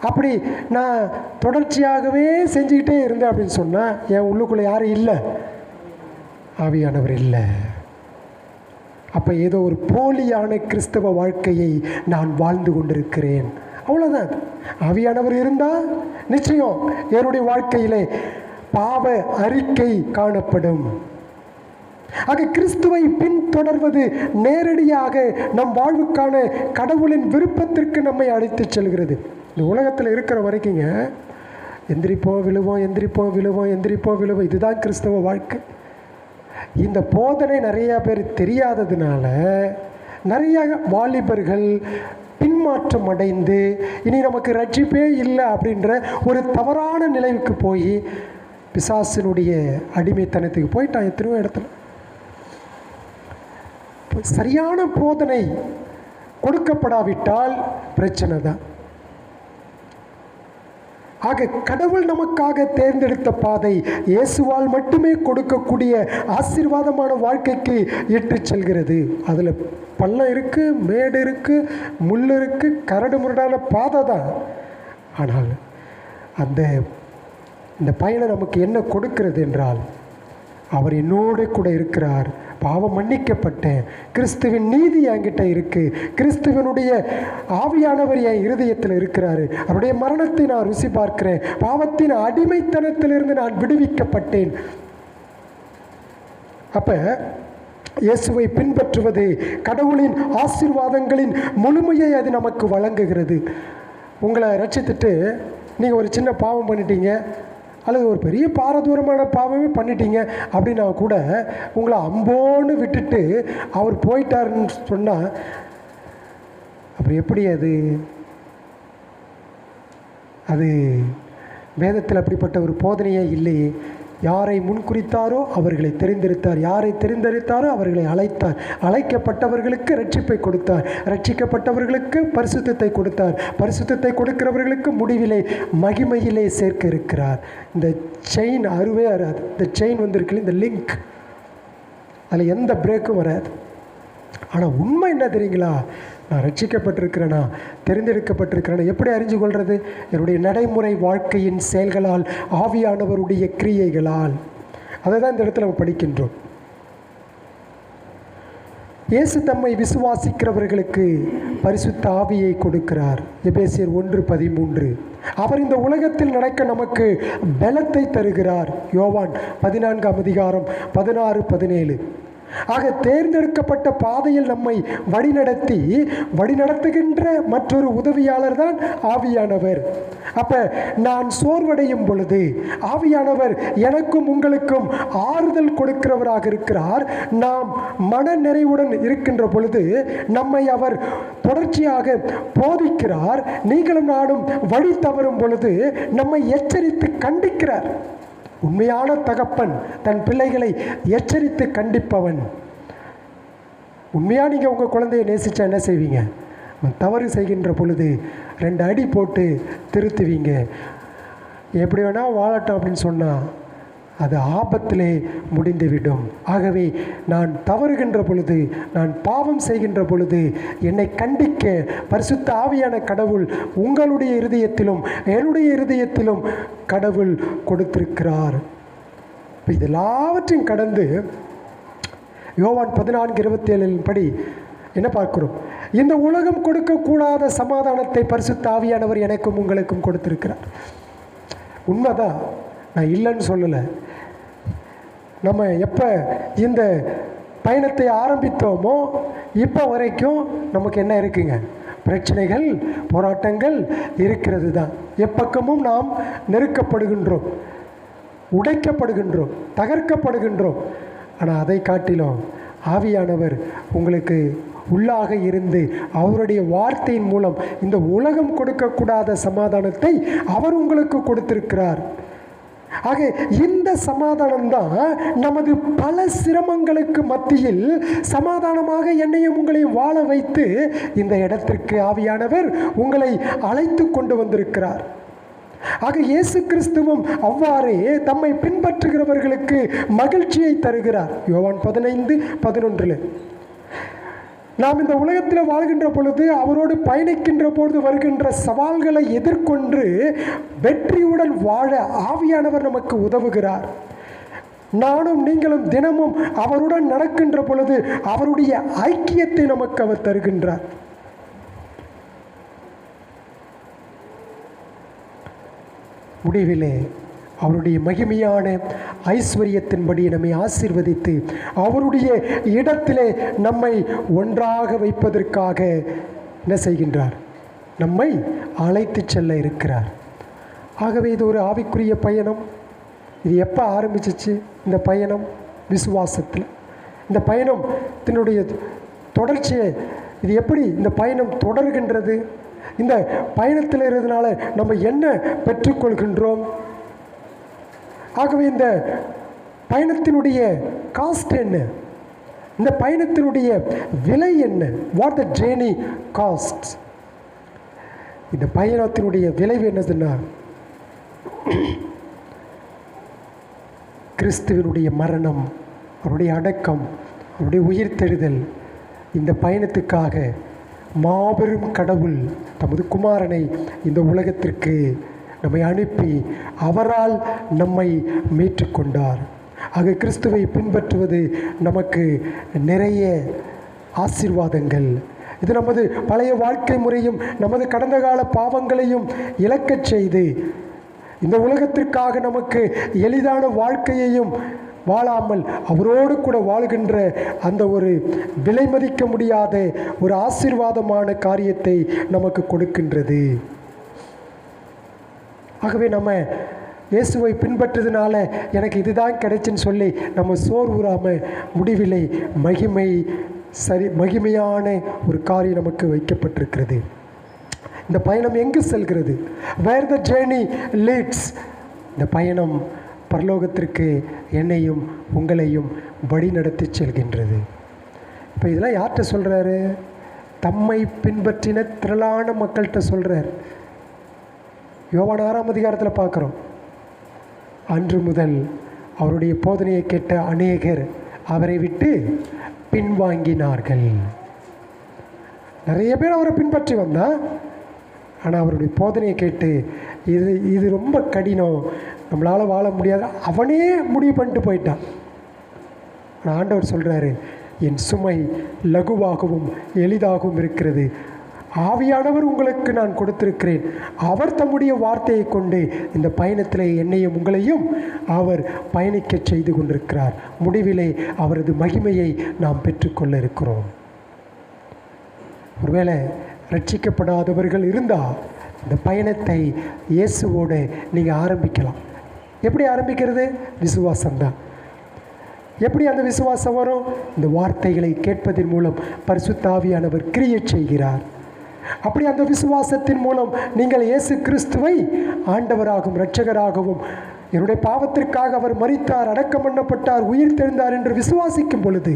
அப்படி நான் தொடர்ச்சியாகவே செஞ்சுக்கிட்டே இருந்தேன் அப்படின்னு சொன்னால் என் உள்ளுக்குள்ளே யாரும் இல்லை, ஆவியானவர் இல்லை. அப்போ ஏதோ ஒரு போலியான கிறிஸ்தவ வாழ்க்கையை நான் வாழ்ந்து கொண்டிருக்கிறேன், அவ்வளோதான். ஆவியானவர் இருந்தால் நிச்சயம் என்னுடைய வாழ்க்கையிலே பாவ அறிக்கை காணப்படும். ஆக கிறிஸ்துவை பின்தொடர்வது நேரடியாக நம் வாழ்வுக்கான கடவுளின் விருப்பத்திற்கு நம்மை அழைத்து செல்கிறது. இந்த உலகத்தில் இருக்கிற வரைக்குங்க எந்திரிப்போம் விழுவோம், எந்திரிப்போம் விழுவோம், எந்திரிப்போம் விழுவோம், இதுதான் கிறிஸ்தவ வாழ்க்கை. இந்த போதனை நிறையா பேர் தெரியாததுனால நிறைய வாலிபர்கள் பின்மாற்றம் அடைந்து இனி நமக்கு ரட்சிப்பே இல்லை அப்படின்ற ஒரு தவறான நிலைவுக்கு போய் பிசாசினுடைய அடிமைத்தனத்துக்கு போயிட்டான். எத்தனையோ இடத்துல சரியான போதனை கொடுக்கப்படாவிட்டால் பிரச்சனை தான். ஆக கடவுள் நமக்காக தேர்ந்தெடுத்த பாதை இயேசுவால் மட்டுமே கொடுக்கக்கூடிய ஆசீர்வாதமான வாழ்க்கைக்கு இட்டு செல்கிறது. அதில் பள்ளம் இருக்குது, மேடு இருக்குது, முள் இருக்குது, கரடு முரடான பாதை தான். ஆனால் இந்த பயணம் நமக்கு என்ன கொடுக்கிறது என்றால், அவர் என்னோடு கூட இருக்கிறார், பாவம் மன்னிக்கப்பட்டேன், கிறிஸ்துவின் நீதி என்கிட்ட இருக்குது, கிறிஸ்துவனுடைய ஆவியானவர் என் இருதயத்தில் இருக்கிறாரு, அவருடைய மரணத்தை நான் ருசி பார்க்கிறேன், பாவத்தின் அடிமைத்தனத்திலிருந்து நான் விடுவிக்கப்பட்டேன். அப்போ இயேசுவை பின்பற்றுவது கடவுளின் ஆசீர்வாதங்களின் முழுமையை அது நமக்கு வழங்குகிறது. உங்களை ரட்சித்துட்டு நீங்கள் ஒரு சின்ன பாவம் பண்ணிட்டீங்க, அல்லது ஒரு பெரிய பாரதூரமான பாவமே பண்ணிட்டீங்க அப்படின்னா கூட உங்களை அம்போன்னு விட்டுட்டு அவர் போயிட்டாருன்னு சொன்னால் அப்புறம் எப்படி? அது வேதத்தில் அப்படிப்பட்ட ஒரு போதனையே இல்லையே. யாரை முன்குறித்தாரோ அவர்களை தெரிந்தெடுத்தார், யாரை தெரிந்தெடுத்தாரோ அவர்களை அழைத்தார், அழைக்கப்பட்டவர்களுக்கு ரட்சிப்பை கொடுத்தார், ரட்சிக்கப்பட்டவர்களுக்கு பரிசுத்தத்தை கொடுத்தார், பரிசுத்தத்தை கொடுக்கிறவர்களுக்கு முடிவிலே மகிமையிலே சேர்க்க இருக்கிறார். இந்த செயின் அறுவே வராது. இந்த செயின் வந்திருக்குல்ல, இந்த லிங்க், அதில் எந்த பிரேக்கும் வராது. ஆனால் உண்மை என்ன தெரியுங்களா? நான் ரட்சிக்கப்பட்டிருக்கிறேனா, தெரிந்தெடுக்கப்பட்டிருக்கிறேனா எப்படி அறிஞ்சு கொள்வது? என்னுடைய நடைமுறை வாழ்க்கையின் செயல்களால், ஆவியானவருடைய கிரியைகளால். அதை தான் இந்த இடத்துல நம்ம படிக்கின்றோம். இயேசு தம்மை விசுவாசிக்கிறவர்களுக்கு பரிசுத்த ஆவியை கொடுக்கிறார். எபேசியர் 1:13. அவர் இந்த உலகத்தில் நடக்க நமக்கு பலத்தை தருகிறார். யோவான் 14:16-17. ஆக தேர்ந்தெடுக்கப்பட்ட பாதையில் நம்மை வழிநடத்துகின்ற மற்றொரு உதவியாளர் தான் ஆவியானவர். அப்ப நான் சோர்வடையும் பொழுது ஆவியானவர் எனக்கும் உங்களுக்கும் ஆறுதல் கொடுக்கிறவராக இருக்கிறார். நாம் மன நிறைவுடன் இருக்கின்ற பொழுது நம்மை அவர் தொடர்ச்சியாக போதிக்கிறார். நீங்களும் நானும் வழி தவறும் பொழுது நம்மை எச்சரித்து கண்டிக்கிறார். உண்மையான தகப்பன் தன் பிள்ளைகளை எச்சரித்து கண்டிப்பவன். உண்மையாக நீங்கள் உங்கள் குழந்தையை நேசித்தா என்ன செய்வீங்க? தவறு செய்கின்ற பொழுது 2 அடி போட்டு திருத்துவீங்க. எப்படி வேணால் வாழட்டும் அப்படின்னு சொன்னால் அது ஆபத்திலே முடிந்துவிடும். ஆகவே நான் தவறுகின்ற பொழுது, நான் பாவம் செய்கின்ற பொழுது என்னை கண்டிக்க பரிசுத்த ஆவியான கடவுள் உங்களுடைய இருதயத்திலும் என்னுடைய இருதயத்திலும் கடவுள் கொடுத்திருக்கிறார். இப்போ இதெல்லாவற்றையும் கடந்து யோவான் 14:27 படி என்ன பார்க்கிறோம்? இந்த உலகம் கொடுக்கக்கூடாத சமாதானத்தை பரிசுத்த ஆவியானவர் எனக்கும் உங்களுக்கும் கொடுத்திருக்கிறார். உண்மைதான், நான் இல்லைன்னு சொல்லலை. நம்ம எப்போ இந்த பயணத்தை ஆரம்பித்தோமோ இப்போ வரைக்கும் நமக்கு என்ன இருக்குங்க? பிரச்சனைகள், போராட்டங்கள் இருக்கிறது தான். எப்பக்கமும் நாம் நெருக்கப்படுகின்றோம், உடைக்கப்படுகின்றோம், தகர்க்கப்படுகின்றோம். ஆனால் அதை காட்டிலும் ஆவியானவர் உங்களுக்கு உள்ளாக இருந்து அவருடைய வார்த்தையின் மூலம் இந்த உலகம் கொடுக்கக்கூடாத சமாதானத்தை அவர் உங்களுக்கு கொடுத்திருக்கிறார். ஆக இந்த சமாதானம் தான் நமது பல சிரமங்களுக்கு மத்தியில் சமாதானமாக என்னையும் உங்களையும் வாழ வைத்து இந்த இடத்திற்கு ஆவியானவர் உங்களை அழைத்து கொண்டு வந்திருக்கிறார். ஆக இயேசு கிறிஸ்துவும் அவ்வாறே தம்மை பின்பற்றுகிறவர்களுக்கு மகிழ்ச்சியை தருகிறார். யோவான் 15:11 நாம் இந்த உலகத்தில் வாழ்கின்ற பொழுது, அவரோடு பயணிக்கின்ற பொழுது வருகின்ற சவால்களை எதிர்கொண்டு வெற்றியுடன் வாழ ஆவியானவர் நமக்கு உதவுகிறார். நானும் நீங்களும் தினமும் அவருடன் நடக்கின்ற பொழுது அவருடைய ஐக்கியத்தை நமக்கு அவர் தருகின்றார். முடிவிலே அவருடைய மகிமையான ஐஸ்வர்யத்தின்படி நம்மை ஆசீர்வதித்து அவருடைய இடத்திலே நம்மை ஒன்றாக வைப்பதற்காக என்ன செய்கின்றார்? நம்மை அழைத்து செல்ல இருக்கிறார். ஆகவே இது ஒரு ஆவிக்குரிய பயணம். இது எப்போ ஆரம்பிச்சிச்சு? இந்த பயணம் விசுவாசத்தில். இந்த பயணத்தினுடைய தொடர்ச்சியை இது எப்படி இந்த பயணம் தொடர்கின்றது? இந்த பயணத்தில் இருந்தனால நம்ம என்ன பெற்றுக்கொள்கின்றோம்? ஆகவே இந்த பயணத்தினுடைய காஸ்ட் என்ன? இந்த பயணத்தினுடைய விலை என்ன? What the journey cost? இந்த பயணத்தினுடைய விளைவு என்னதுன்னா, கிறிஸ்துவனுடைய மரணம், அவருடைய அடக்கம், அவருடைய உயிர்த்தெழுதல். இந்த பயணத்துக்காக மாபெரும் கடவுள் தமது குமாரனை இந்த உலகத்திற்கு நம்மை அனுப்பி அவரால் நம்மை மீட்டுக்கொண்டார். ஆக கிறிஸ்துவை பின்பற்றுவது நமக்கு நிறைய ஆசீர்வாதங்கள். இது நமது பழைய வாழ்க்கை முறையும் நமது கடந்த கால பாவங்களையும் இழக்கச் செய்து இந்த உலகத்திற்காக நமக்கு எளிதான வாழ்க்கையையும் வாழாமல் அவரோடு கூட வாழ்கின்ற அந்த ஒரு விலை மதிக்க முடியாத ஒரு ஆசீர்வாதமான காரியத்தை நமக்கு கொடுக்கின்றது. ஆகவே நம்ம இயேசுவை பின்பற்றதுனால எனக்கு இதுதான் கிடைச்சுன்னு சொல்லி நம்ம சோர்வுறாமல் முடிவிலை மகிமையான ஒரு காரியம் நமக்கு வைக்கப்பட்டிருக்கிறது. இந்த பயணம் எங்கு செல்கிறது? வேர் த ஜேர்னி லீட்ஸ். இந்த பயணம் பரலோகத்திற்கு என்னையும் உங்களையும் வழி நடத்தி செல்கின்றது. இப்போ இதெல்லாம் யார்கிட்ட சொல்கிறாரு? தம்மை பின்பற்றின திரளான மக்கள்கிட்ட சொல்கிறார். யோவான் 6ஆம் அதிகாரத்தில் பார்க்குறோம். அன்று முதல் அவருடைய போதனையை கேட்ட அநேகர் அவரை விட்டு பின்வாங்கினார்கள். நிறைய பேர் அவரை பின்பற்றி வந்தால், ஆனால் அவருடைய போதனையை கேட்டு இது ரொம்ப கடினம், நம்மளால் வாழ முடியாது, அவனே முடிவு பண்ணிட்டு போயிட்டான். ஆனால் ஆண்டவர் சொல்கிறாரு, என் சுமை லகுவாகவும் எளிதாகவும் இருக்கிறது. ஆவியானவர் உங்களுக்கு நான் கொடுத்திருக்கிறேன். அவர் தம்முடைய வார்த்தையை கொண்டு இந்த பயணத்தில் என்னையும் உங்களையும் அவர் பயணிக்க செய்து கொண்டிருக்கிறார். முடிவிலே அவரது மகிமையை நாம் பெற்றுக்கொள்ள இருக்கிறோம். ஒருவேளை ரட்சிக்கப்படாதவர்கள் இருந்தால் இந்த பயணத்தை இயேசுவோடு நீங்கள் ஆரம்பிக்கலாம். எப்படி ஆரம்பிக்கிறது? விசுவாசம்தான். எப்படி அந்த விசுவாசம் வரும்? இந்த வார்த்தைகளை கேட்பதன் மூலம் பரிசுத்த ஆவியானவர் கிரியை செய்கிறார். அப்படி அந்த விசுவாசத்தின் மூலம் நீங்கள் இயேசு கிறிஸ்துவை ஆண்டவராகவும் இரட்சகராகவும், என்னுடைய பாவத்திற்காக அவர் மரித்தார், அடக்கம் பண்ணப்பட்டார், உயிர் தெழுந்தார் என்று விசுவாசிக்கும் பொழுது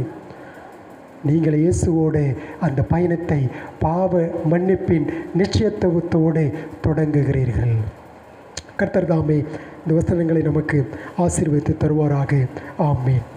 நீங்கள் இயேசுவோடு அந்த பயணத்தை பாவ மன்னிப்பின் நிச்சயத்துவத்தோடு தொடங்குகிறீர்கள். கர்த்தர் தாமே இந்த வசனங்களை நமக்கு ஆசீர்வதித்து தருவாராக. ஆமென்.